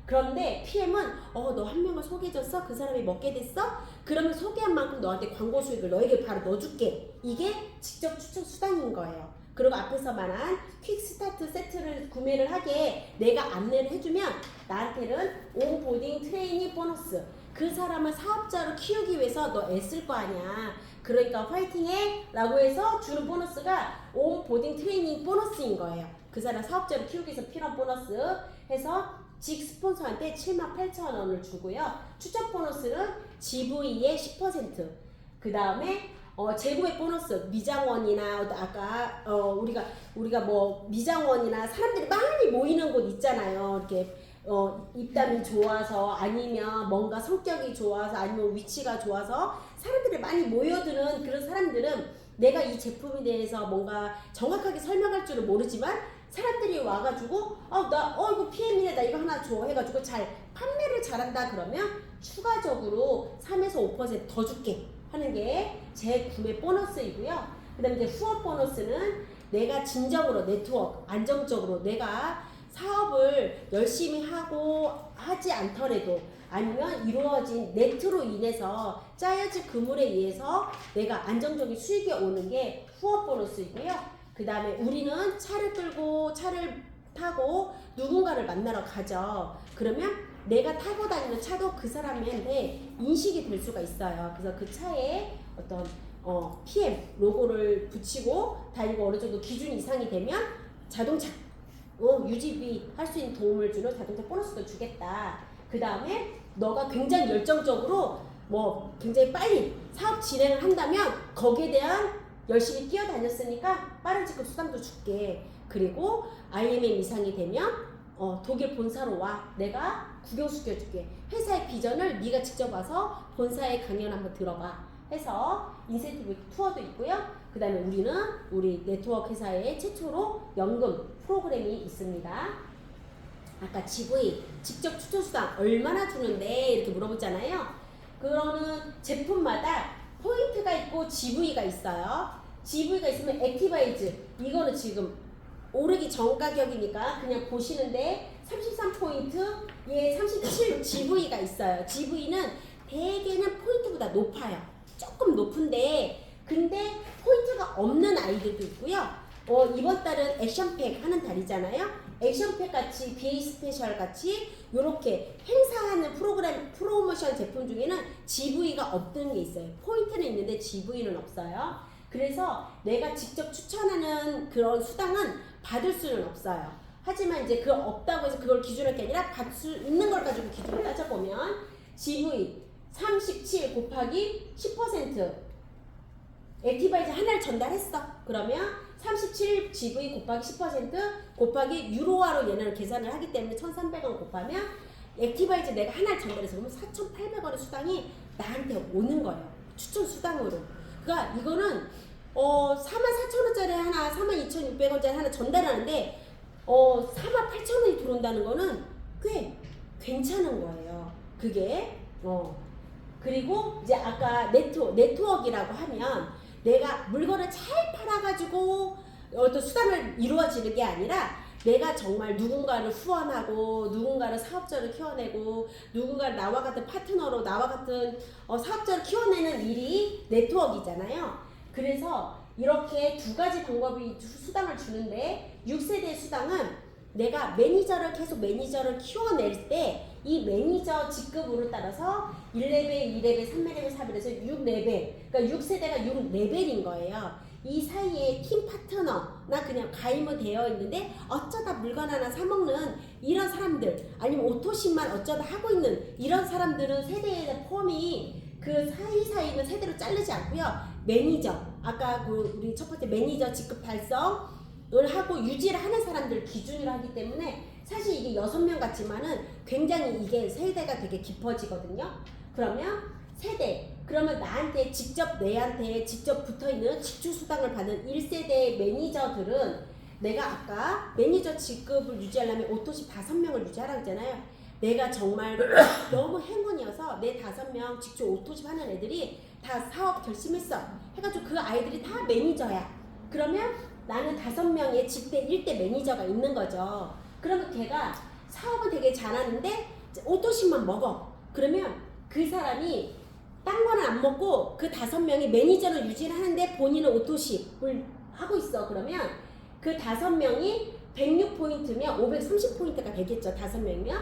그런데 PM은 너 한 명을 소개해줬어? 그 사람이 먹게 됐어? 그러면 소개한 만큼 너한테 광고 수익을 너에게 바로 넣어줄게. 이게 직접 추천 수당인 거예요. 그리고 앞에서 말한 퀵스타트 세트를 구매를 하게 내가 안내를 해주면 나한테는 온보딩 트레이닝 보너스. 그 사람을 사업자로 키우기 위해서 너 애쓸 거 아니야. 그러니까 화이팅해 라고 해서 주는 보너스가 온보딩 트레이닝 보너스인 거예요. 그 사람 사업자로 키우기 위해서 필요한 보너스 해서 직 스폰서한테 78,000원을 주고요. 추천 보너스는 GV의 10%. 그 다음에 재고액 보너스 미장원이나 아까 우리가 뭐 미장원이나 사람들이 많이 모이는 곳 있잖아요. 이렇게 입담이 좋아서 아니면 뭔가 성격이 좋아서 아니면 위치가 좋아서 사람들이 많이 모여드는 그런 사람들은 내가 이 제품에 대해서 뭔가 정확하게 설명할 줄은 모르지만 사람들이 와가지고 이거 PM이네 나 이거 하나 줘 해가지고 잘 판매를 잘한다 그러면 추가적으로 3에서 5% 더 줄게 하는 게 제 구매 보너스이고요. 그 다음에 이제 후원 보너스는 내가 진정으로 네트워크 안정적으로 내가 사업을 열심히 하지 않더라도 아니면 이루어진 네트로 인해서 짜여진 그물에 의해서 내가 안정적인 수익이 오는 게 후원 보너스이고요. 그 다음에 우리는 차를 타고 누군가를 만나러 가죠. 그러면 내가 타고 다니는 차도 그 사람한테 인식이 될 수가 있어요. 그래서 그 차에 어떤 PM 로고를 붙이고 다니고 어느 정도 기준 이상이 되면 자동차 유지비 할 수 있는 도움을 주는 자동차 보너스도 주겠다. 그 다음에 너가 굉장히 열정적으로 뭐 굉장히 빨리 사업 진행을 한다면 거기에 대한 열심히 뛰어다녔으니까 빠른 직급 수당도 줄게. 그리고 IMM 이상이 되면 독일 본사로 와. 내가 구경시켜줄게. 회사의 비전을 네가 직접 와서 본사의 강연 한번 들어봐. 해서 인센티브 투어도 있고요. 그 다음에 우리 네트워크 회사에 최초로 연금 프로그램이 있습니다. 아까 GV 직접 추천 수당 얼마나 주는데 이렇게 물어보잖아요. 그러는 제품마다 포인트가 있고 GV가 있어요. GV가 있으면 액티바이즈 이거는 지금 오르기 전 가격이니까 그냥 보시는데 33포인트 예 37 GV가 있어요. GV는 대개는 포인트보다 높아요. 조금 높은데 근데 포인트가 없는 아이들도 있고요. 이번 달은 액션팩 하는 달이잖아요. 액션팩 같이 BA 스페셜 같이 요렇게 행사하는 프로모션 제품 중에는 GV가 없는 게 있어요. 포인트는 있는데 GV는 없어요. 그래서 내가 직접 추천하는 그런 수당은 받을 수는 없어요. 하지만 이제 그걸 없다고 해서 그걸 기준할 게 아니라 받을 수 있는 걸 가지고 기준을 따져보면 GV 37 곱하기 10% 액티바이즈 하나를 전달했어. 그러면 37 GV 곱하기 10% 곱하기 유로화로 얘네를 계산을 하기 때문에 1,300원 곱하면 액티바이즈 내가 하나를 전달해서 그러면 4,800원의 수당이 나한테 오는 거예요. 추천 수당으로. 그러니까 이거는 44,000원짜리 하나 42,600원짜리 하나 전달하는데 48,000원이 들어온다는 거는 꽤 괜찮은 거예요. 그게 그리고 이제 아까 네트워크라고 하면 내가 물건을 잘 팔아가지고 어떤 수단을 이루어지는 게 아니라 내가 정말 누군가를 후원하고 누군가를 사업자를 키워내고 누군가를 나와 같은 파트너로 나와 같은 사업자를 키워내는 일이 네트워크이잖아요. 그래서 이렇게 두 가지 방법이 수당을 주는데 6세대 수당은 내가 매니저를 키워낼 때 이 매니저 직급으로 따라서 1레벨, 2레벨, 3레벨, 4레벨에서 6레벨 그러니까 6세대가 6레벨인 거예요. 이 사이에 팀 파트너나 그냥 가입은 되어 있는데 어쩌다 물건 하나 사먹는 이런 사람들 아니면 오토십만 어쩌다 하고 있는 이런 사람들은 세대에 포함이 그 사이사이는 세대로 자르지 않고요. 매니저 아까 우리 첫 번째 매니저 직급 달성을 하고 유지를 하는 사람들 기준으로 하기 때문에 사실 이게 6명 같지만은 굉장히 이게 세대가 되게 깊어지거든요. 그러면 세대 그러면 내한테 직접 붙어있는 직주수당을 받는 1세대 매니저들은 내가 아까 매니저 직급을 유지하려면 오토십 5명을 유지하라고 했잖아요. 내가 정말 너무 행운이어서 내 5명 직주 오토십 하는 애들이 다 사업 결심했어 해가지고 그 아이들이 다 매니저야. 그러면 나는 5명의 직대 1대 매니저가 있는 거죠. 그러면 걔가 사업은 되게 잘하는데 오토십만 먹어. 그러면 그 사람이 딴 거는 안 먹고 그 5명이 매니저를 유지를 하는데 본인은 오토십을 하고 있어. 그러면 그 5명이 106포인트면 530포인트가 되겠죠. 5명이면.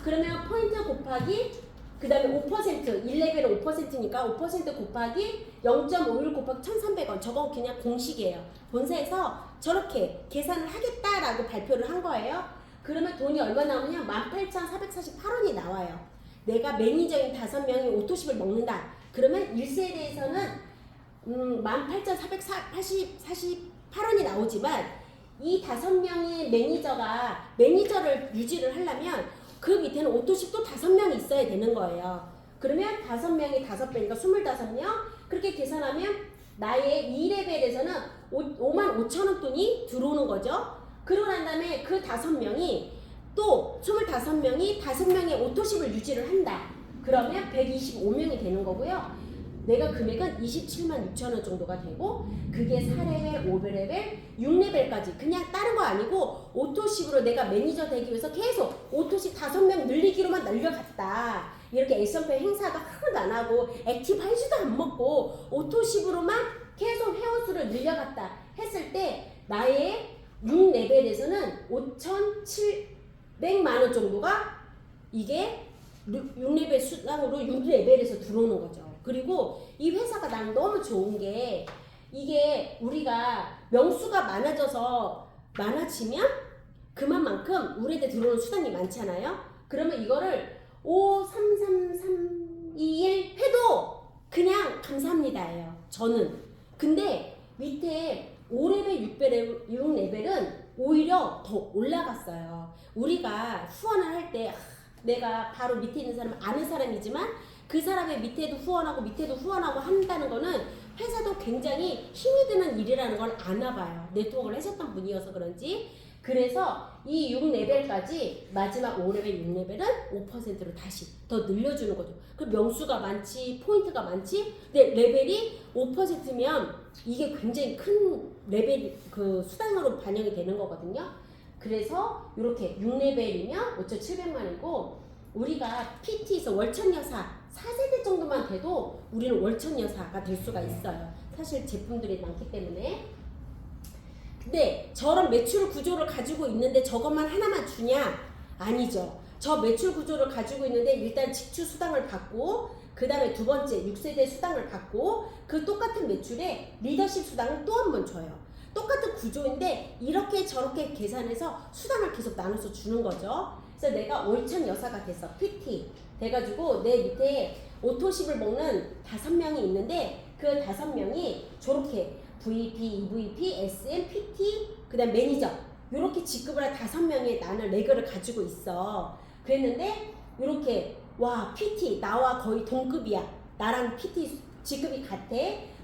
그러면 포인트 곱하기 그 다음에 5% 1레벨은 5%니까 5% 곱하기 0.51 곱하기 1,300원 저거 그냥 공식이에요. 본사에서 저렇게 계산을 하겠다라고 발표를 한 거예요. 그러면 돈이 얼마 나오느냐 18,448원이 나와요. 내가 매니저인 5명이 오토십을 먹는다. 그러면 1세대에서는 18,448원이 나오지만 이 5명의 매니저를 유지를 하려면 그 밑에는 오토십도 5명이 있어야 되는 거예요. 그러면 5명이 5배니까 25명 그렇게 계산하면 나의 2레벨에서는 55,000원 돈이 들어오는 거죠. 그러고 난 다음에 그 5명이 또 25명이 5명의 오토십을 유지를 한다. 그러면 125명이 되는 거고요. 내가 금액은 276,000원 정도가 되고 그게 4레벨, 5레벨, 6레벨까지 그냥 다른 거 아니고 오토십으로 내가 매니저 되기 위해서 계속 오토십 5명 늘리기로만 날려갔다. 이렇게 액션페 행사도 하나도 안 하고 액티바이즈도 안 먹고 오토십으로만 계속 회원수를 늘려갔다 했을 때 나의 6레벨에서는 5,700만원 정도가 이게 6레벨 수당으로 6레벨에서 들어오는 거죠. 그리고 이 회사가 난 너무 좋은 게 이게 우리가 명수가 많아지면 그만큼 우리한테 들어오는 수당이 많잖아요. 그러면 이거를 5, 3, 3, 3, 2, 1 해도 그냥 감사합니다예요. 저는. 근데 밑에 5레벨, 6레벨은 오히려 더 올라갔어요. 우리가 후원을 할 때 내가 바로 밑에 있는 사람 아는 사람이지만 그 사람의 밑에도 후원하고 한다는 거는 회사도 굉장히 힘이 드는 일이라는 걸 아나 봐요. 네트워크를 하셨던 분이어서 그런지. 그래서 이 6레벨까지 마지막 5레벨, 6레벨은 5%로 다시 더 늘려주는 거죠. 그 명수가 많지, 포인트가 많지. 근데 레벨이 5%면 이게 굉장히 큰 레벨 그 수당으로 반영이 되는 거거든요. 그래서 이렇게 6레벨이면 5,700만이고 우리가 PT에서 월천여사 4세대 정도만 돼도 우리는 월천여사가 될 수가 있어요. 사실 제품들이 많기 때문에. 근데 저런 매출 구조를 가지고 있는데 저것만 하나만 주냐? 아니죠. 저 매출 구조를 가지고 있는데 일단 직주 수당을 받고 그 다음에 두 번째 6세대 수당을 받고 그 똑같은 매출에 리더십 수당을 또 한 번 줘요. 똑같은 구조인데 이렇게 저렇게 계산해서 수당을 계속 나눠서 주는 거죠. 그래서 내가 월천 여사가 됐어. PT 돼가지고 내 밑에 오토십을 먹는 5명이 있는데 그 5명이 저렇게 VP, EVP, SM, PT, 그 다음 매니저 이렇게 직급을 한 5명의 나는 레그를 가지고 있어. 그랬는데 이렇게 와 PT 나와 거의 동급이야. 나랑 PT 직급이 같아.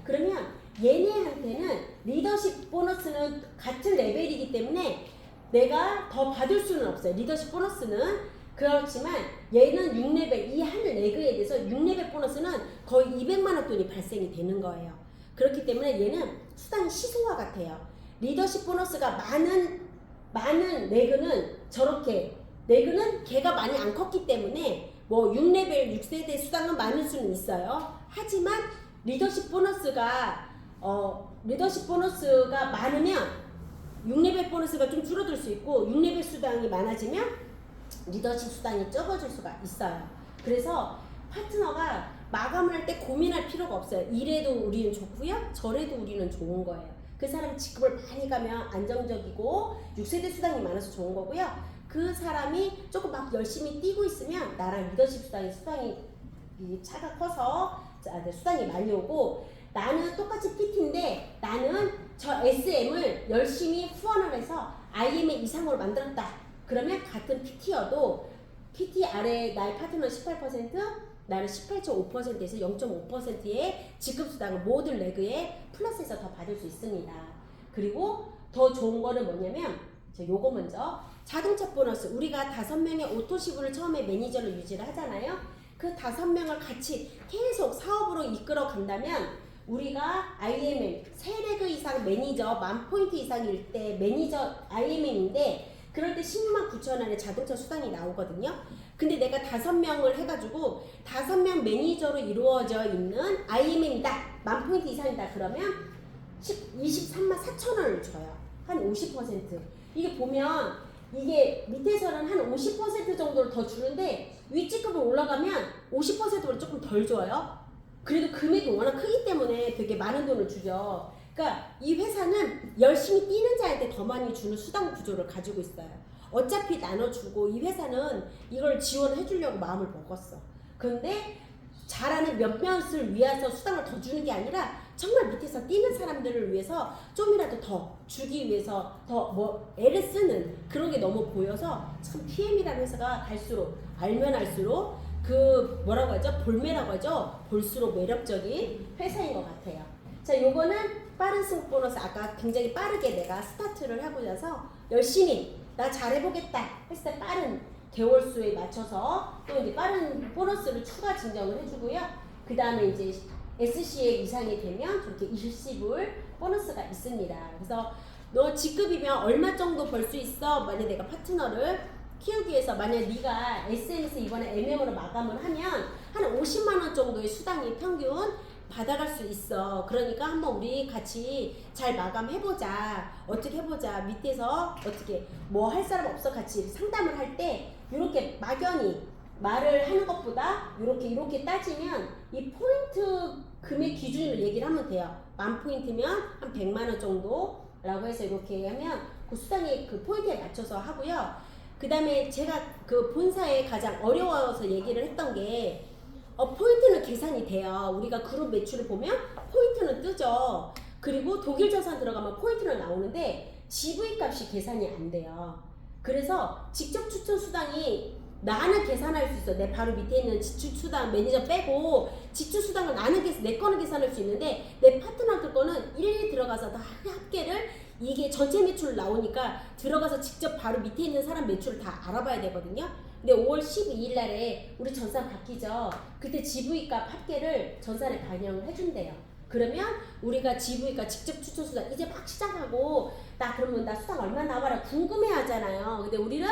그러면 얘네한테는 리더십 보너스는 같은 레벨이기 때문에 내가 더 받을 수는 없어요. 리더십 보너스는. 그렇지만 얘는 6레벨 이 한 레그에 대해서 6레벨 보너스는 거의 200만원 돈이 발생이 되는 거예요. 그렇기 때문에 얘는 수당이 시소와 같아요. 리더십 보너스가 많은 레그는 저렇게 레그는 걔가 많이 안 컸기 때문에 뭐 6레벨 6세대 수당은 많을 수는 있어요. 하지만 리더십 보너스가 많으면 6레벨 보너스가 좀 줄어들 수 있고 6레벨 수당이 많아지면 리더십 수당이 적어질 수가 있어요. 그래서 파트너가 마감을 할 때 고민할 필요가 없어요. 이래도 우리는 좋고요. 저래도 우리는 좋은 거예요. 그 사람이 직급을 많이 가면 안정적이고 6세대 수당이 많아서 좋은 거고요. 그 사람이 조금 막 열심히 뛰고 있으면 나랑 리더십 수당이 차가 커서 수당이 많이 오고 나는 똑같이 PT인데 나는 저 SM을 열심히 후원을 해서 IM의 이상으로 만들었다. 그러면 같은 PT여도 PT 아래 나의 파트너 18% 나는 18.5%에서 0.5%의 직급수당을 모든 레그에 플러스해서 더 받을 수 있습니다. 그리고 더 좋은 거는 뭐냐면 요거 먼저 자동차 보너스. 우리가 5명의 오토시브를 처음에 매니저를 유지를 하잖아요. 그 5명을 같이 계속 사업으로 이끌어 간다면 우리가 IMM 3레그 이상 매니저 10,000포인트 이상일 때 매니저 IMM인데 그럴 때 16만 9천 원의 자동차 수당이 나오거든요. 근데 내가 5명을 해가지고 5명 매니저로 이루어져 있는 IMM이다. 10,000포인트 이상이다. 그러면 23만 4천 원을 줘요. 한 50%. 이게 보면 이게 밑에서는 한 50% 정도를 더 주는데 윗직급으로 올라가면 50%로 조금 덜 줘요. 그래도 금액이 워낙 크기 때문에 되게 많은 돈을 주죠. 그러니까 이 회사는 열심히 뛰는 자한테 더 많이 주는 수당 구조를 가지고 있어요. 어차피 나눠주고 이 회사는 이걸 지원해 주려고 마음을 먹었어. 그런데 잘하는 몇몇을 위해서 수당을 더 주는 게 아니라 정말 밑에서 뛰는 사람들을 위해서 좀이라도 더 주기 위해서 더 뭐 애를 쓰는 그런 게 너무 보여서 참 PM이라는 회사가 알면 알수록 그 뭐라고 하죠? 볼매라고 하죠? 볼수록 매력적인 회사인 것 같아요. 자, 요거는 빠른 승 보너스. 아까 굉장히 빠르게 내가 스타트를 하고 나서 열심히 나 잘해보겠다 했을 때 빠른 개월 수에 맞춰서 또 이제 빠른 보너스를 추가 증정을 해주고요. 그 다음에 이제 SCA 이상이 되면 저렇게 일시불 보너스가 있습니다. 그래서 너 직급이면 얼마 정도 벌 수 있어? 만약 내가 파트너를 키우기 위해서 만약 네가 SNS 이번에 MM으로 마감을 하면 한 50만 원 정도의 수당이 평균 받아갈 수 있어. 그러니까 한번 우리 같이 잘 마감해보자. 어떻게 해보자. 밑에서 어떻게 뭐 할 사람 없어 같이 상담을 할 때 이렇게 막연히 말을 하는 것보다 이렇게 따지면 이 포인트 금액 기준으로 얘기를 하면 돼요. 10,000포인트면 한 100만 원 정도라고 해서 이렇게 하면 그 수당의 그 포인트에 맞춰서 하고요. 그 다음에 제가 그 본사에 가장 어려워서 얘기를 했던 게 포인트는 계산이 돼요. 우리가 그룹 매출을 보면 포인트는 뜨죠. 그리고 독일 자산 들어가면 포인트는 나오는데 GV 값이 계산이 안 돼요. 그래서 직접 추천 수당이 나는 계산할 수 있어. 내 바로 밑에 있는 지출 수당 매니저 빼고 지출 수당은 나는 내 거는 계산할 수 있는데 내 파트너들 거는 일일이 들어가서 다 합계를 이게 전체 매출 나오니까 들어가서 직접 바로 밑에 있는 사람 매출을 다 알아봐야 되거든요. 근데 5월 12일 날에 우리 전산 바뀌죠. 그때 GV값 합계를 전산에 반영을 해준대요. 그러면 우리가 GV값 직접 추천 수당 이제 막 시작하고 나 그러면 나 수당 얼마 나와라 궁금해 하잖아요. 근데 우리는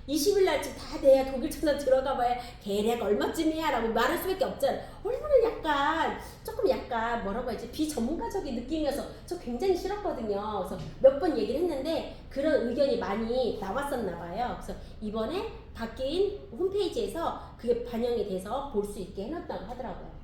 20일 날쯤 다 돼야 독일 전산 들어가 봐야 계략 얼마쯤이야 라고 말할 수밖에 없잖아요. 얼마나 조금 약간 뭐라고 하지 비전문가적인 느낌이어서 저 굉장히 싫었거든요. 그래서 몇 번 얘기를 했는데 그런 의견이 많이 나왔었나 봐요. 그래서 이번에 바뀐 홈페이지에서 그게 반영이 돼서 볼 수 있게 해놨다고 하더라고요.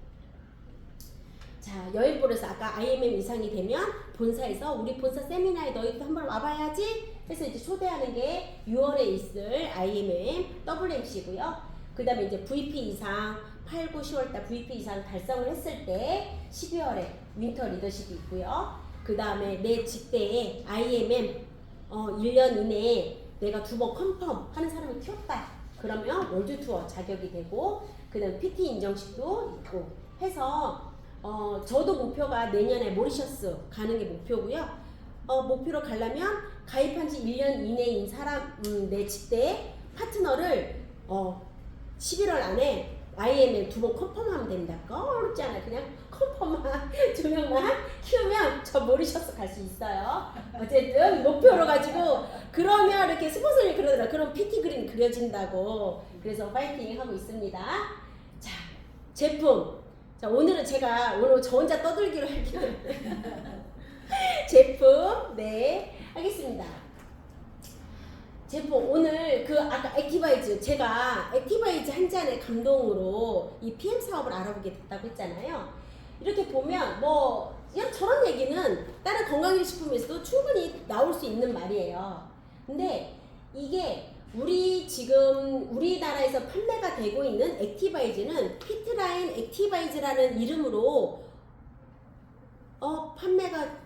자, 여행볼에서 아까 IMM 이상이 되면 본사에서 우리 본사 세미나에 너희도 한번 와봐야지 해서 이제 초대하는 게 6월에 있을 IMM WMC고요. 그 다음에 이제 VP 이상 8, 9, 10월달 VP 이상 달성을 했을 때 12월에 윈터 리더십이 있고요. 그 다음에 내 직대에 IMM 1년 이내에 내가 2번 컨펌 하는 사람을 키웠다. 그러면 월드 투어 자격이 되고 그 다음 PT 인정식도 있고 해서 저도 목표가 내년에 모리셔스 가는 게 목표고요. 목표로 가려면 가입한 지 1년 이내인 사람, 내 직대 파트너를 11월 안에 IMM 2번 컨펌하면 됩니다. 어렵지 않아요. 그냥 컨펌만 2명만 키우면 저 모리셔스 갈 수 있어요. 어쨌든 목표로 가지고 그러면 이렇게 스폰서님이 그러더라고요. 그럼 PT 그림 그려진다고. 그래서 파이팅 하고 있습니다. 자, 제품. 자, 오늘은 제가 오늘 저 혼자 떠들기로 할게요. 제품, 네, 하겠습니다. 제품, 오늘 아까 액티바이즈, 제가 액티바이즈 한 잔의 감동으로 이 PM 사업을 알아보게 됐다고 했잖아요. 이렇게 보면, 저런 얘기는 다른 건강기능식품에서도 충분히 나올 수 있는 말이에요. 근데 이게 지금 우리나라에서 판매가 되고 있는 액티바이즈는 피트라인 액티바이즈라는 이름으로 판매가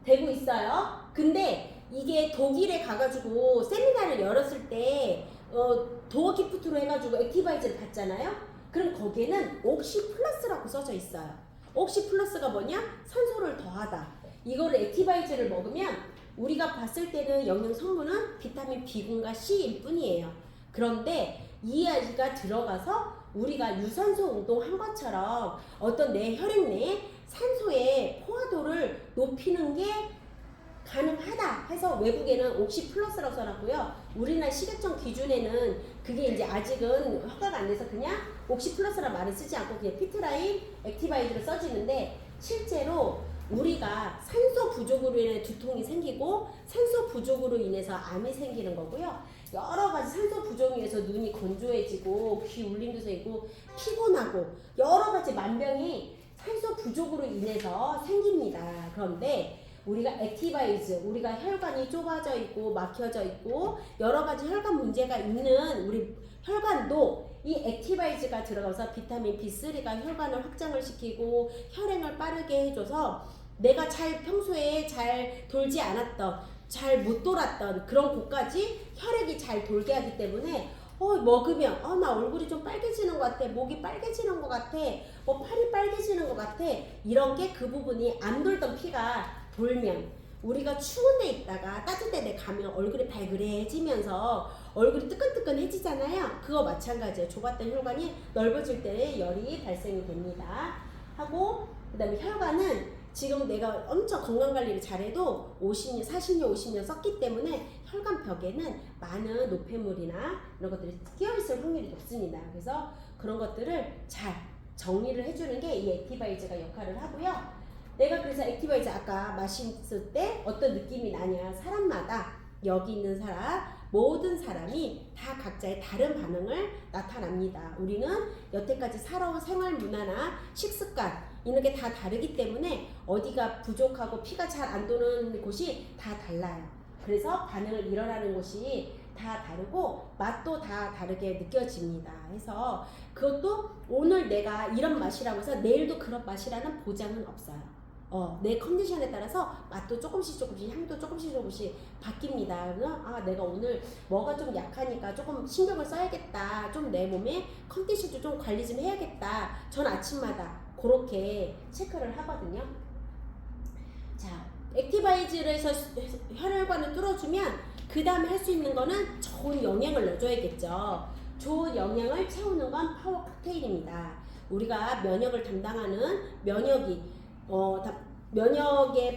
되고 있어요. 근데 이게 독일에 가가지고 세미나를 열었을 때 도어 기프트로 해가지고 액티바이즈를 받잖아요. 그럼 거기에는 옥시 플러스라고 써져 있어요. 옥시 플러스가 뭐냐? 산소를 더하다. 이거를 액티바이즈를 먹으면 우리가 봤을 때는 영양 성분은 비타민 B군과 C일 뿐이에요. 그런데 이 아이가 들어가서 우리가 유산소 운동한 것처럼 어떤 내 혈액 내에 산소의 포화도를 높이는 게 가능하다 해서 외국에는 옥시 플러스라고 써놨고요. 우리나라 식약청 기준에는 그게 이제 아직은 허가가 안 돼서 그냥 옥시 플러스라는 말을 쓰지 않고 그냥 피트라인 액티바이즈로 써지는데 실제로 우리가 산소 부족으로 인해 두통이 생기고 산소 부족으로 인해서 암이 생기는 거고요. 여러 가지 산소 부족에 의해서 눈이 건조해지고 귀 울림도 생기고 피곤하고 여러 가지 만병이 산소 부족으로 인해서 생깁니다. 그런데 우리가 액티바이즈, 우리가 혈관이 좁아져 있고 막혀져 있고 여러 가지 혈관 문제가 있는 우리 혈관도 이 액티바이즈가 들어가서 비타민 B3가 혈관을 확장을 시키고 혈행을 빠르게 해줘서 내가 평소에 잘 돌지 않았던, 잘 못 돌았던 그런 곳까지 혈액이 잘 돌게 하기 때문에 먹으면 나 얼굴이 좀 빨개지는 것 같아, 목이 빨개지는 것 같아, 팔이 빨개지는 것 같아, 이런 게 그 부분이 안 돌던 피가 돌면 우리가 추운 데 있다가 따뜻한 데 가면 얼굴이 발그레해지면서 얼굴이 뜨끈뜨끈해지잖아요. 그거 마찬가지예요. 좁았던 혈관이 넓어질 때 열이 발생이 됩니다. 하고 그 다음에 혈관은 지금 내가 엄청 건강관리를 잘해도 50년, 40년, 50년 썼기 때문에 혈관벽에는 많은 노폐물이나 이런 것들이 끼어있을 확률이 높습니다. 그래서 그런 것들을 잘 정리를 해주는 게 이 액티바이즈가 역할을 하고요. 내가 그래서 액티바이즈 아까 마셨을 때 어떤 느낌이 나냐, 사람마다 여기 있는 사람 모든 사람이 다 각자의 다른 반응을 나타납니다. 우리는 여태까지 살아온 생활 문화나 식습관 이런 게 다 다르기 때문에 어디가 부족하고 피가 잘 안 도는 곳이 다 달라요. 그래서 반응을 일어나는 곳이 다 다르고 맛도 다 다르게 느껴집니다. 해서 그것도 오늘 내가 이런 맛이라고 해서 내일도 그런 맛이라는 보장은 없어요. 내 컨디션에 따라서 맛도 조금씩 향도 조금씩 바뀝니다. 그래서 내가 오늘 뭐가 좀 약하니까 조금 신경을 써야겠다. 좀 내 몸에 컨디션도 좀 관리 좀 해야겠다. 전 아침마다 그렇게 체크를 하거든요. 자, 액티바이즈를 해서 혈관을 뚫어주면 그 다음에 할 수 있는 거는 좋은 영양을 넣어줘야겠죠. 좋은 영양을 채우는 건 파워 칵테일입니다. 우리가 면역을 담당하는 면역의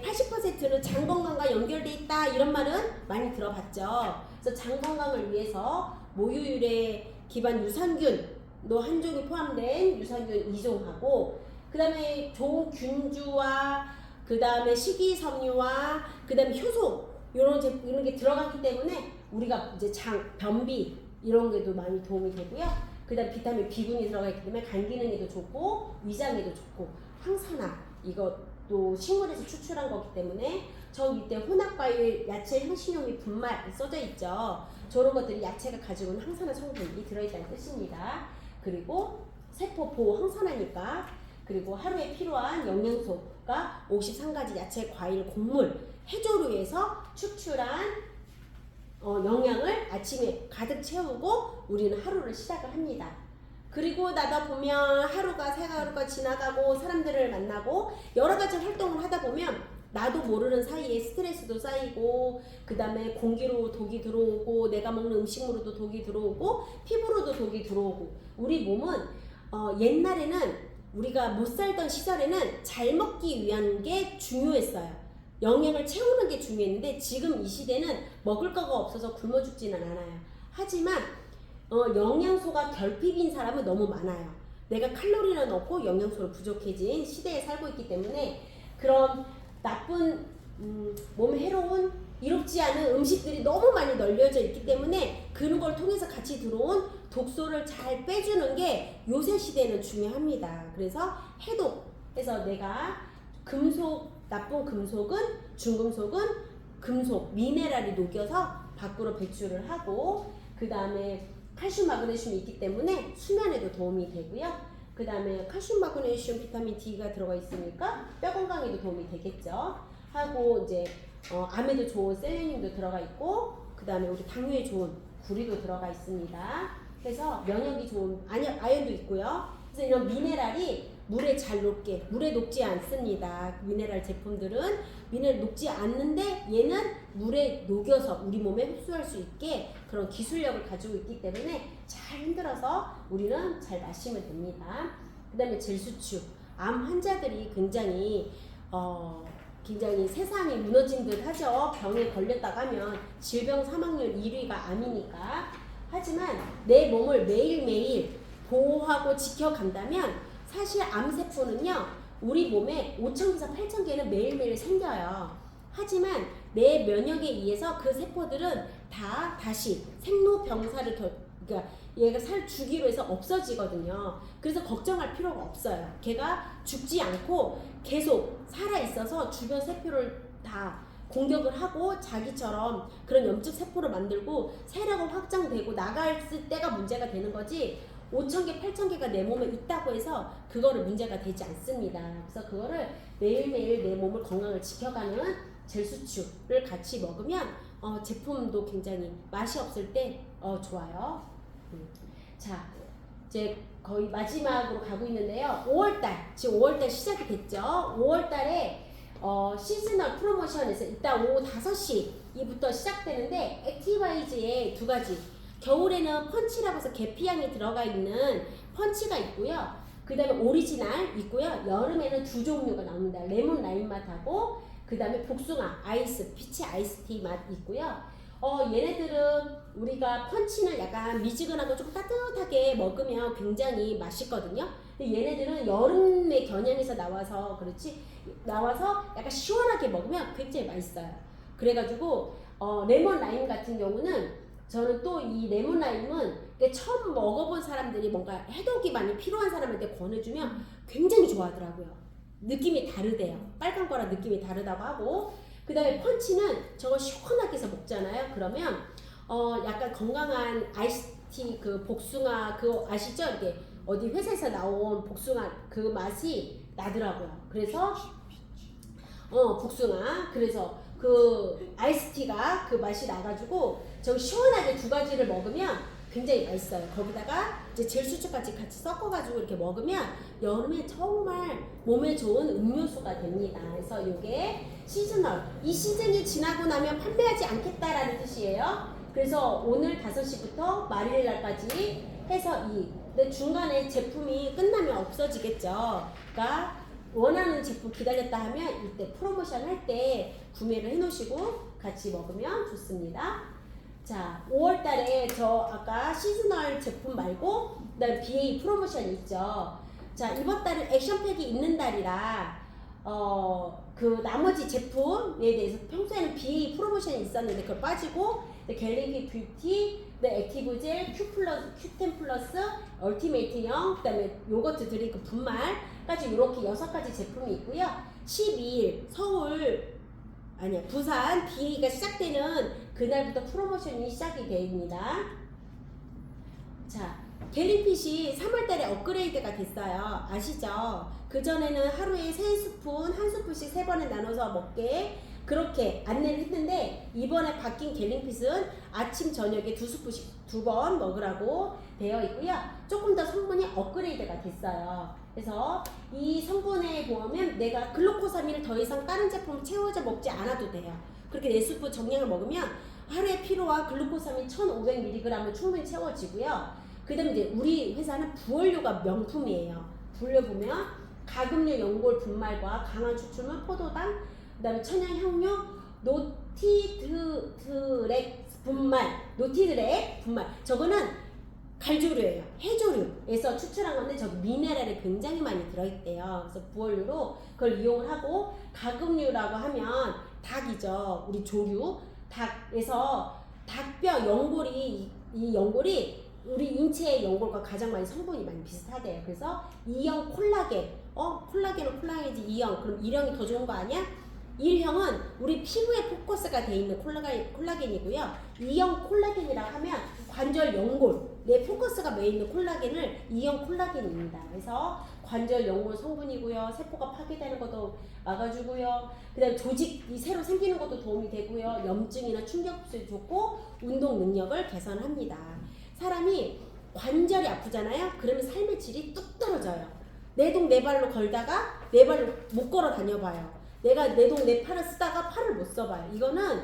80%는 장 건강과 연결돼 있다 이런 말은 많이 들어봤죠. 그래서 장 건강을 위해서 모유유래 기반 유산균도 한 종이 포함된 유산균 2종하고 그 다음에 좋은 균주와 그 다음에 식이섬유와 그 다음에 효소 이런 게 들어가기 때문에 우리가 이제 변비 이런 게도 많이 도움이 되고요. 그 다음 비타민 B군이 들어가 있기 때문에 간 기능에도 좋고 위장에도 좋고 항산화 이것도 식물에서 추출한 거기 때문에 저 밑에 혼합과일 야채 향신료미 분말 써져 있죠. 저런 것들이 야채가 가지고 있는 항산화 성분이 들어있다는 뜻입니다. 그리고 세포 보호 항산화니까 그리고 하루에 필요한 영양소가 53가지 야채, 과일, 곡물, 해조류에서 추출한 영양을 아침에 가득 채우고 우리는 하루를 시작을 합니다. 그리고 나다 보면 하루가 지나가고 사람들을 만나고 여러 가지 활동을 하다 보면 나도 모르는 사이에 스트레스도 쌓이고 그 다음에 공기로 독이 들어오고 내가 먹는 음식으로도 독이 들어오고 피부로도 독이 들어오고 우리 몸은 옛날에는 우리가 못 살던 시절에는 잘 먹기 위한 게 중요했어요. 영양을 채우는 게 중요했는데 지금 이 시대는 먹을 거가 없어서 굶어 죽지는 않아요. 하지만 영양소가 결핍인 사람은 너무 많아요. 내가 칼로리는 없고 영양소를 부족해진 시대에 살고 있기 때문에 그런 나쁜 몸에 해로운 이롭지 않은 음식들이 너무 많이 널려져 있기 때문에 그런 걸 통해서 같이 들어온 독소를 잘 빼주는 게 요새 시대는 중요합니다. 그래서 해독해서 내가 나쁜 금속은 중금속은 금속, 미네랄이 녹여서 밖으로 배출을 하고 그 다음에 칼슘, 마그네슘이 있기 때문에 수면에도 도움이 되고요. 그 다음에 칼슘, 마그네슘, 비타민 D가 들어가 있으니까 뼈 건강에도 도움이 되겠죠. 하고 이제 암에도 좋은 셀레늄도 들어가 있고 그 다음에 우리 당뇨에 좋은 구리도 들어가 있습니다. 그래서 면역이 좋은 아연도 있고요. 그래서 이런 미네랄이 물에 잘 녹게, 물에 녹지 않습니다. 미네랄 제품들은 미네랄 녹지 않는데 얘는 물에 녹여서 우리 몸에 흡수할 수 있게 그런 기술력을 가지고 있기 때문에 잘 흔들어서 우리는 잘 마시면 됩니다. 그 다음에 젤수추, 암 환자들이 굉장히 세상이 무너진 듯 하죠. 병에 걸렸다가 하면 질병 사망률 1위가 암이니까. 하지만 내 몸을 매일매일 보호하고 지켜간다면 사실 암세포는요 우리 몸에 5,000개에서 8,000개는 매일매일 생겨요. 하지만 내 면역에 의해서 그 세포들은 다시 생로병사를 그러니까 얘가 주기로 해서 없어지거든요. 그래서 걱정할 필요가 없어요. 걔가 죽지 않고 계속 살아있어서 주변 세포를 다 공격을 하고 자기처럼 그런 염증 세포를 만들고 세력은 확장되고 나갔을 때가 문제가 되는 거지 5,000개, 8,000개가 내 몸에 있다고 해서 그거를 문제가 되지 않습니다. 그래서 그거를 매일매일 내 몸을 건강을 지켜가는 젤수추를 같이 먹으면 제품도 굉장히 맛이 없을 때 좋아요. 자, 이제 거의 마지막으로 가고 있는데요. 5월달, 지금 5월달 시작이 됐죠. 5월달에 시즈널 프로모션에서 이따 오후 5시부터 시작되는데 액티바이즈의 두 가지 겨울에는 펀치라고 해서 계피향이 들어가 있는 펀치가 있고요. 그 다음에 오리지널 있고요. 여름에는 두 종류가 나옵니다. 레몬 라임 맛하고 그 다음에 복숭아 아이스, 피치 아이스티 맛 있고요. 얘네들은 우리가 펀치는 약간 미지근하고 좀 따뜻하게 먹으면 굉장히 맛있거든요. 근데 얘네들은 여름의 겨냥에서 나와서 약간 시원하게 먹으면 굉장히 맛있어요. 그래가지고 레몬 라임 같은 경우는 저는 또 이 레몬 라임은 처음 먹어본 사람들이 뭔가 해독이 많이 필요한 사람한테 권해주면 굉장히 좋아하더라고요. 느낌이 다르대요. 빨간 거랑 느낌이 다르다고 하고 그 다음에 펀치는 저거 시원하게 해서 먹잖아요. 그러면 약간 건강한 아이스티 그 복숭아 그거 아시죠? 이렇게 어디 회사에서 나온 복숭아 그 맛이 나더라고요. 그래서 복숭아 그래서 그 아이스티가 그 맛이 나가지고 저 시원하게 두 가지를 먹으면 굉장히 맛있어요. 거기다가 이제 젤수초까지 같이 섞어가지고 이렇게 먹으면 여름에 정말 몸에 좋은 음료수가 됩니다. 그래서 이게 시즈널, 이 시즌이 지나고 나면 판매하지 않겠다라는 뜻이에요. 그래서 오늘 5시부터 말일 날까지 해서 근데 중간에 제품이 끝나면 없어지겠죠. 그러니까 원하는 제품 기다렸다 하면 이때 프로모션 할 때 구매를 해 놓으시고 같이 먹으면 좋습니다. 자, 5월 달에 저 아까 시즈널 제품 말고 그다음 BA 프로모션이 있죠. 자, 이번 달은 액션팩이 있는 달이라 그 나머지 제품에 대해서 평소에는 BA 프로모션이 있었는데 그걸 빠지고 갤린피 뷰티, 액티브 젤, Q10 플러스, 얼티메이트형, 그다음에 요거트 드링크 분말까지 이렇게 6가지 제품이 있고요. 12일 부산 BA가 시작되는 그날부터 프로모션이 시작이 됩니다. 자, 갤린핏이 3월달에 업그레이드가 됐어요. 아시죠? 그전에는 하루에 3스푼, 1스푼씩 3번에 나눠서 먹게 그렇게 안내를 했는데 이번에 바뀐 갤린핏은 아침 저녁에 2스푼씩 2번 먹으라고 되어 있고요. 조금 더 성분이 업그레이드가 됐어요. 그래서 이 성분에 보면 내가 글루코사민을 더 이상 다른 제품 채워져 먹지 않아도 돼요. 그렇게 4스푼 정량을 먹으면 하루에 피로와 글루코사민 1500mg은 충분히 채워지고요. 그 다음에 이제 우리 회사는 부원료가 명품이에요. 부원료 보면 가금류 연골 분말과 강한 추출물 포도당, 그 다음에 천연향료, 노티드렉 분말, 저거는 갈조류예요. 해조류에서 추출한 건데 저기 미네랄이 굉장히 많이 들어있대요. 그래서 부원료로 그걸 이용을 하고 가금류라고 하면 닭이죠. 우리 조류 닭에서 닭뼈 연골이 이 연골이 우리 인체의 연골과 가장 많이 성분이 많이 비슷하대요. 그래서 2형 콜라겐 콜라겐은 콜라겐이지 2형 그럼 1형이 더 좋은 거 아니야? 1형은 우리 피부에 포커스가 돼 있는 콜라겐이고요. 2형 콜라겐이라고 하면 관절 연골 내 포커스가 매 있는 콜라겐을 2형 콜라겐입니다. 그래서 관절 연골 성분이고요. 세포가 파괴되는 것도 막아주고요. 그 다음에 조직이 새로 생기는 것도 도움이 되고요. 염증이나 충격 흡수에 좋고 운동 능력을 개선합니다. 사람이 관절이 아프잖아요. 그러면 삶의 질이 뚝 떨어져요. 내 동 내 발로 걸다가 내 발로 못 걸어 다녀봐요. 내가 내 동 내 팔을 쓰다가 팔을 못 써봐요. 이거는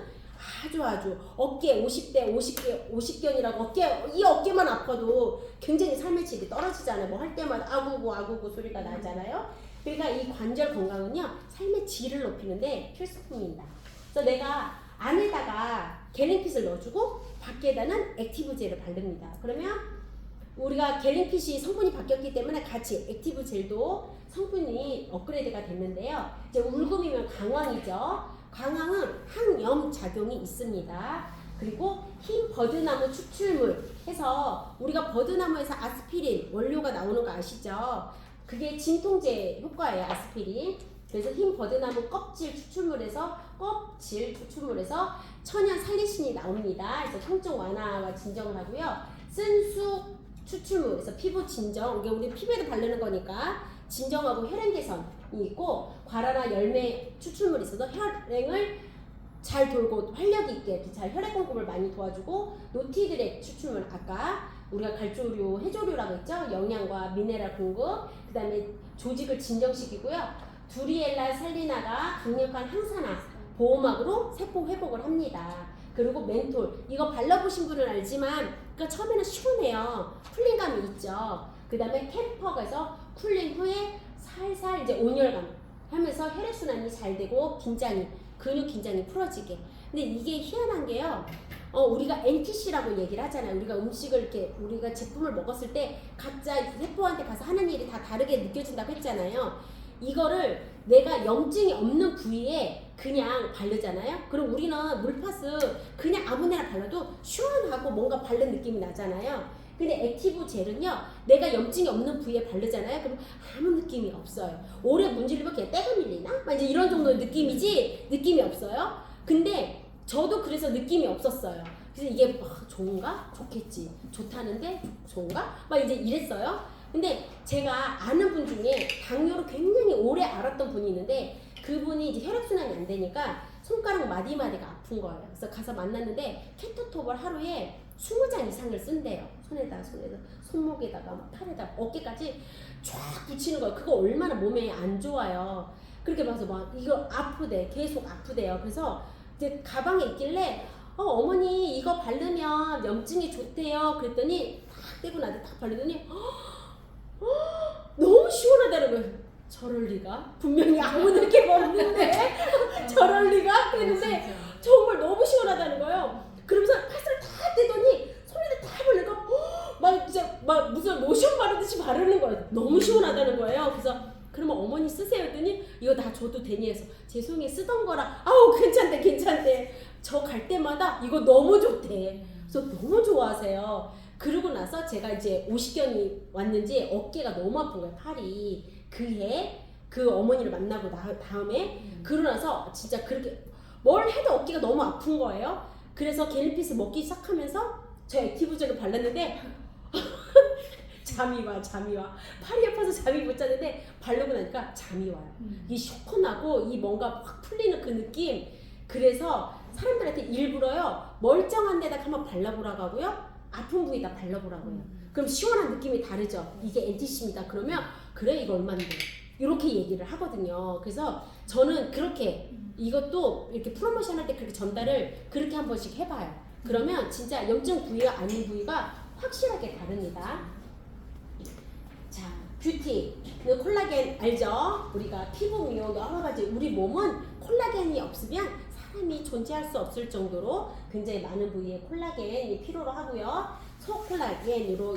아주 어깨 50견이라고 이 어깨만 아파도 굉장히 삶의 질이 떨어지잖아요. 뭐 할 때마다 아구고 소리가 나잖아요. 그러니까 이 관절 건강은요 삶의 질을 높이는데 필수품입니다. 그래서 내가 안에다가 갤린핏을 넣어주고 밖에다는 액티브 젤을 바릅니다. 그러면 우리가 갤린핏이 성분이 바뀌었기 때문에 같이 액티브 젤도 성분이 업그레이드가 됐는데요. 이제 울금이면 강황이죠. 강황은 항염 작용이 있습니다. 그리고 흰 버드나무 추출물 해서 우리가 버드나무에서 아스피린 원료가 나오는 거 아시죠? 그게 진통제 효과예요. 아스피린. 그래서 흰 버드나무 껍질 추출물에서 천연 살리신이 나옵니다. 그래서 통증 완화와 진정을 하고요. 쓴수 추출물, 그래서 피부 진정, 이게 우리 피부에도 바르는 거니까 진정하고 혈행 개선이 있고 과라나 열매 추출물이 있어서 혈행을 잘 돌고 활력 있게 잘 혈액 공급을 많이 도와주고 노티드렉 추출물 아까 우리가 갈조류, 해조류라고 했죠. 영양과 미네랄 공급, 그 다음에 조직을 진정시키고요. 두리엘라 살리나가 강력한 항산화 보호막으로 세포 회복을 합니다. 그리고 멘톨 이거 발라보신 분은 알지만 그러니까 처음에는 시원해요. 쿨링감이 있죠. 그 다음에 캠퍼가서 쿨링 후에 살살 이제 온열감 하면서 혈액순환이 잘 되고 근육 긴장이 풀어지게. 근데 이게 희한한 게요. 우리가 NTC라고 얘기를 하잖아요. 우리가 음식을 이렇게 우리가 제품을 먹었을 때 각자 세포한테 가서 하는 일이 다 다르게 느껴진다고 했잖아요. 이거를 내가 염증이 없는 부위에 그냥 바르잖아요. 그럼 우리는 물파스 그냥 아무데나 발라도 시원하고 뭔가 바른 느낌이 나잖아요. 근데 액티브 젤은요, 내가 염증이 없는 부위에 바르잖아요. 그럼 아무 느낌이 없어요. 오래 문지르면 그냥 때가 밀리나? 막 이제 이런 정도의 느낌이지 느낌이 없어요. 근데 저도 그래서 느낌이 없었어요. 그래서 이게 좋은가? 좋겠지. 좋다는데 좋은가? 막 이제 이랬어요. 근데 제가 아는 분 중에 당뇨를 굉장히 오래 앓았던 분이 있는데 그분이 이제 혈액순환이 안 되니까 손가락 마디마디가 아픈 거예요. 그래서 가서 만났는데 케토톱을 하루에 20장 이상을 쓴대요. 손에다 손목에다가 팔에다 어깨까지 쫙 붙이는 거예요. 그거 얼마나 몸에 안 좋아요. 그렇게 봐서 막 이거 아프대. 계속 아프대요. 그래서 이제 가방에 있길래 어머니 이거 바르면 염증이 좋대요. 그랬더니 딱 떼고 나서 딱 바르더니 너무 시원하다는 거예요. 저럴 리가? 분명히 아무 느낌 없는데 저럴 리가? 그랬는데 정말 너무 시원하다는 거예요. 그러면서 파스를 다 떼더니 손에다 다 바르니까 막 진짜 막 무슨 로션 바르듯이 바르는 거예요. 너무 시원하다는 거예요. 그래서 그러면 어머니 쓰세요 했더니 이거 다 줘도 되니 해서 죄송해 쓰던 거라 아우 괜찮대 저 갈 때마다 이거 너무 좋대. 그래서 너무 좋아하세요. 그러고 나서 제가 이제 50견이 왔는지 어깨가 너무 아픈 거예요. 팔이. 그해 그 어머니를 만나고 다음에 그러고 나서 진짜 그렇게 뭘 해도 어깨가 너무 아픈 거예요. 그래서 갤리피스 먹기 시작하면서 저 액티브젤을 발랐는데 잠이 와. 팔이 아파서 잠이 못 자는데 바르고 나니까 잠이 와요. 이 쇼크나고 이 뭔가 확 풀리는 그 느낌. 그래서 사람들한테 일부러요 멀쩡한 데다 한번 발라보라고 하고요 아픈 부위다 발라보라고요. 그럼 시원한 느낌이 다르죠. 이게 엔티시입니다. 그러면 그래 이거 얼마인데 이렇게 얘기를 하거든요. 그래서 저는 그렇게 이것도 이렇게 프로모션 할 때 그렇게 전달을 그렇게 한 번씩 해봐요. 그러면 진짜 염증 부위와 아닌 부위가 확실하게 다릅니다. 자, 뷰티 콜라겐 알죠? 우리가 피부 미용 여러 가지 우리 몸은 콜라겐이 없으면 사람이 존재할 수 없을 정도로 굉장히 많은 부위에 콜라겐이 필요로 하고요. 소콜라겐으로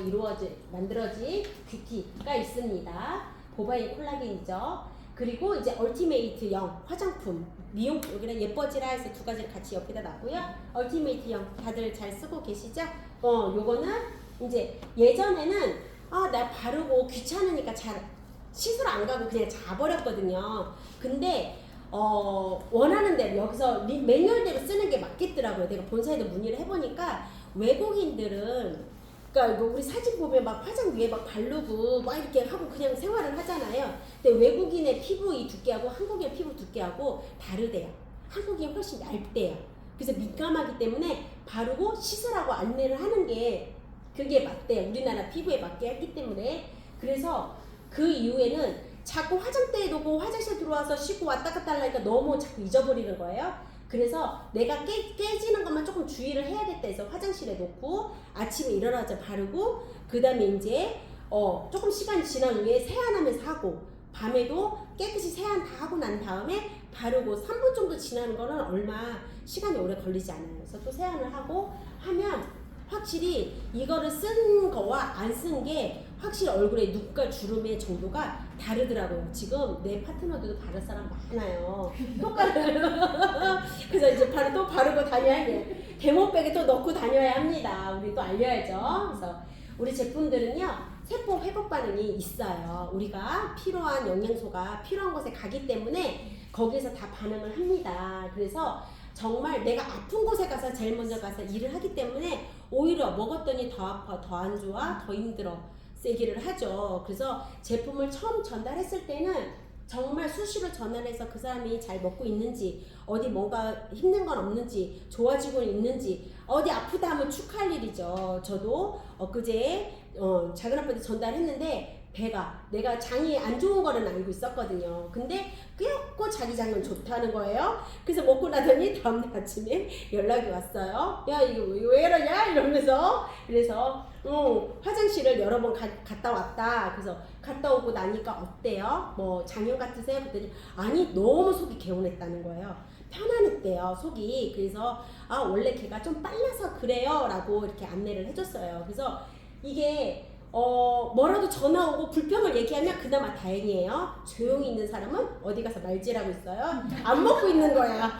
만들어진 뷰티가 있습니다. 보바인 콜라겐이죠. 그리고 이제 얼티메이트형 화장품 미용 여기는 예뻐지라 해서 두 가지를 같이 옆에다 놨고요. 얼티메이트형 다들 잘 쓰고 계시죠? 요거는 이제 예전에는 나 바르고 귀찮으니까 잘 시술 안 가고 그냥 자버렸거든요. 근데 원하는 대로 여기서 매뉴얼대로 쓰는 게 맞겠더라고요. 내가 본사에도 문의를 해보니까 외국인들은 그러니까 우리 사진 보면 막 화장 위에 막 바르고 막 이렇게 하고 그냥 생활을 하잖아요. 근데 외국인의 피부 이 두께하고 한국의 피부 두께하고 다르대요. 한국이 훨씬 얇대요. 그래서 민감하기 때문에 바르고 시술하고 안내를 하는 게 그게 맞대요. 우리나라 피부에 맞게 했기 때문에. 그래서 그 이후에는 자꾸 화장대에 놓고 화장실 들어와서 씻고 왔다 갔다 하려니까 너무 자꾸 잊어버리는 거예요. 그래서 내가 깨지는 것만 조금 주의를 해야겠다 해서 화장실에 놓고 아침에 일어나자 바르고 그 다음에 이제 조금 시간이 지난 후에 세안하면서 하고 밤에도 깨끗이 세안 다 하고 난 다음에 바르고 3분 정도 지나는 거는 얼마 시간이 오래 걸리지 않아요. 그래서 또 세안을 하고 하면 확실히 이거를 쓴 거와 안 쓴 게 확실히 얼굴에 눈가 주름의 정도가 다르더라고요. 지금 내 파트너들도 바를 사람 많아요. 효과를 그래서 이제 또 바르고 다녀야 돼. 데모백에 또 넣고 다녀야 합니다. 우리 또 알려야죠. 그래서 우리 제품들은요 세포 회복 반응이 있어요. 우리가 필요한 영양소가 필요한 곳에 가기 때문에 거기서 다 반응을 합니다. 그래서 정말 내가 아픈 곳에 가서 제일 먼저 가서 일을 하기 때문에 오히려 먹었더니 더 아파, 더 안 좋아, 더 힘들어 세기를 하죠. 그래서 제품을 처음 전달했을 때는 정말 수시로 전화해서 그 사람이 잘 먹고 있는지 어디 뭔가 힘든 건 없는지 좋아지고 있는지 어디 아프다 하면 축하할 일이죠. 저도 엊그제 작은 아빠한테 전달했는데 배가 내가 장이 안 좋은 거는 알고 있었거든요. 근데 꽤 자기 장은 좋다는 거예요. 그래서 먹고 나더니 다음날 아침에 연락이 왔어요. 야 이거 왜 이러냐 이러면서. 그래서 화장실을 여러 번 갔다 왔다. 그래서 갔다 오고 나니까 어때요? 뭐 장염 같으세요? 그랬더니 아니 너무 속이 개운했다는 거예요. 편안했대요 속이. 그래서 원래 걔가 좀 빨라서 그래요 라고 이렇게 안내를 해줬어요. 그래서 이게 뭐라도 전화 오고 불평을 얘기하면 그나마 다행이에요. 조용히 있는 사람은 어디 가서 말질하고 있어요. 안 먹고 있는 거야.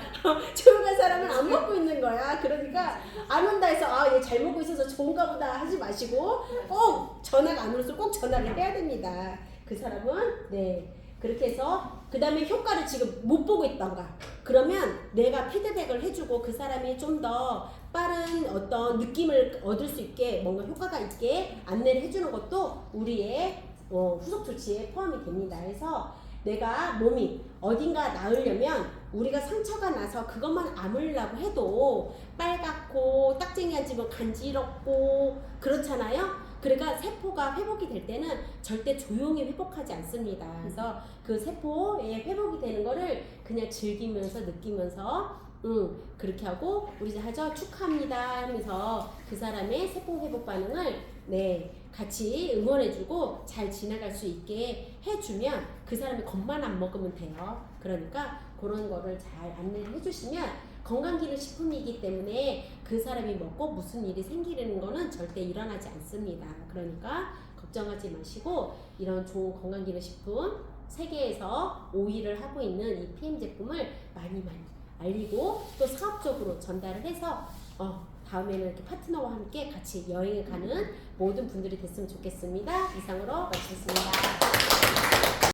조용한 사람은 안 먹고 있는 거야. 그러니까 안 온다 해서 얘 잘 먹고 있어서 좋은가 보다 하지 마시고 꼭 전화가 안 올수록 꼭 전화를 해야 됩니다. 그 사람은 네. 그렇게 해서 그 다음에 효과를 지금 못 보고 있던가 그러면 내가 피드백을 해주고 그 사람이 좀 더 빠른 어떤 느낌을 얻을 수 있게 뭔가 효과가 있게 안내를 해주는 것도 우리의 후속 조치에 포함이 됩니다. 그래서 내가 몸이 어딘가 나으려면 우리가 상처가 나서 그것만 아물려고 해도 빨갛고 딱쟁이 앉으면 간지럽고 그렇잖아요. 그러니까 세포가 회복이 될 때는 절대 조용히 회복하지 않습니다. 그래서 그 세포의 회복이 되는 거를 그냥 즐기면서 느끼면서 그렇게 하고 우리 하죠 축하합니다 하면서 그 사람의 세포 회복 반응을 네 같이 응원해주고 잘 지나갈 수 있게 해주면 그 사람이 겁만 안 먹으면 돼요. 그러니까 그런 거를 잘 안내를 해주시면 건강기능식품이기 때문에 그 사람이 먹고 무슨 일이 생기는 거는 절대 일어나지 않습니다. 그러니까 걱정하지 마시고 이런 좋은 건강기능식품 세계에서 5위를 하고 있는 이 PM 제품을 많이 알리고 또 사업적으로 전달을 해서 다음에는 이렇게 파트너와 함께 같이 여행을 가는 모든 분들이 됐으면 좋겠습니다. 이상으로 마치겠습니다.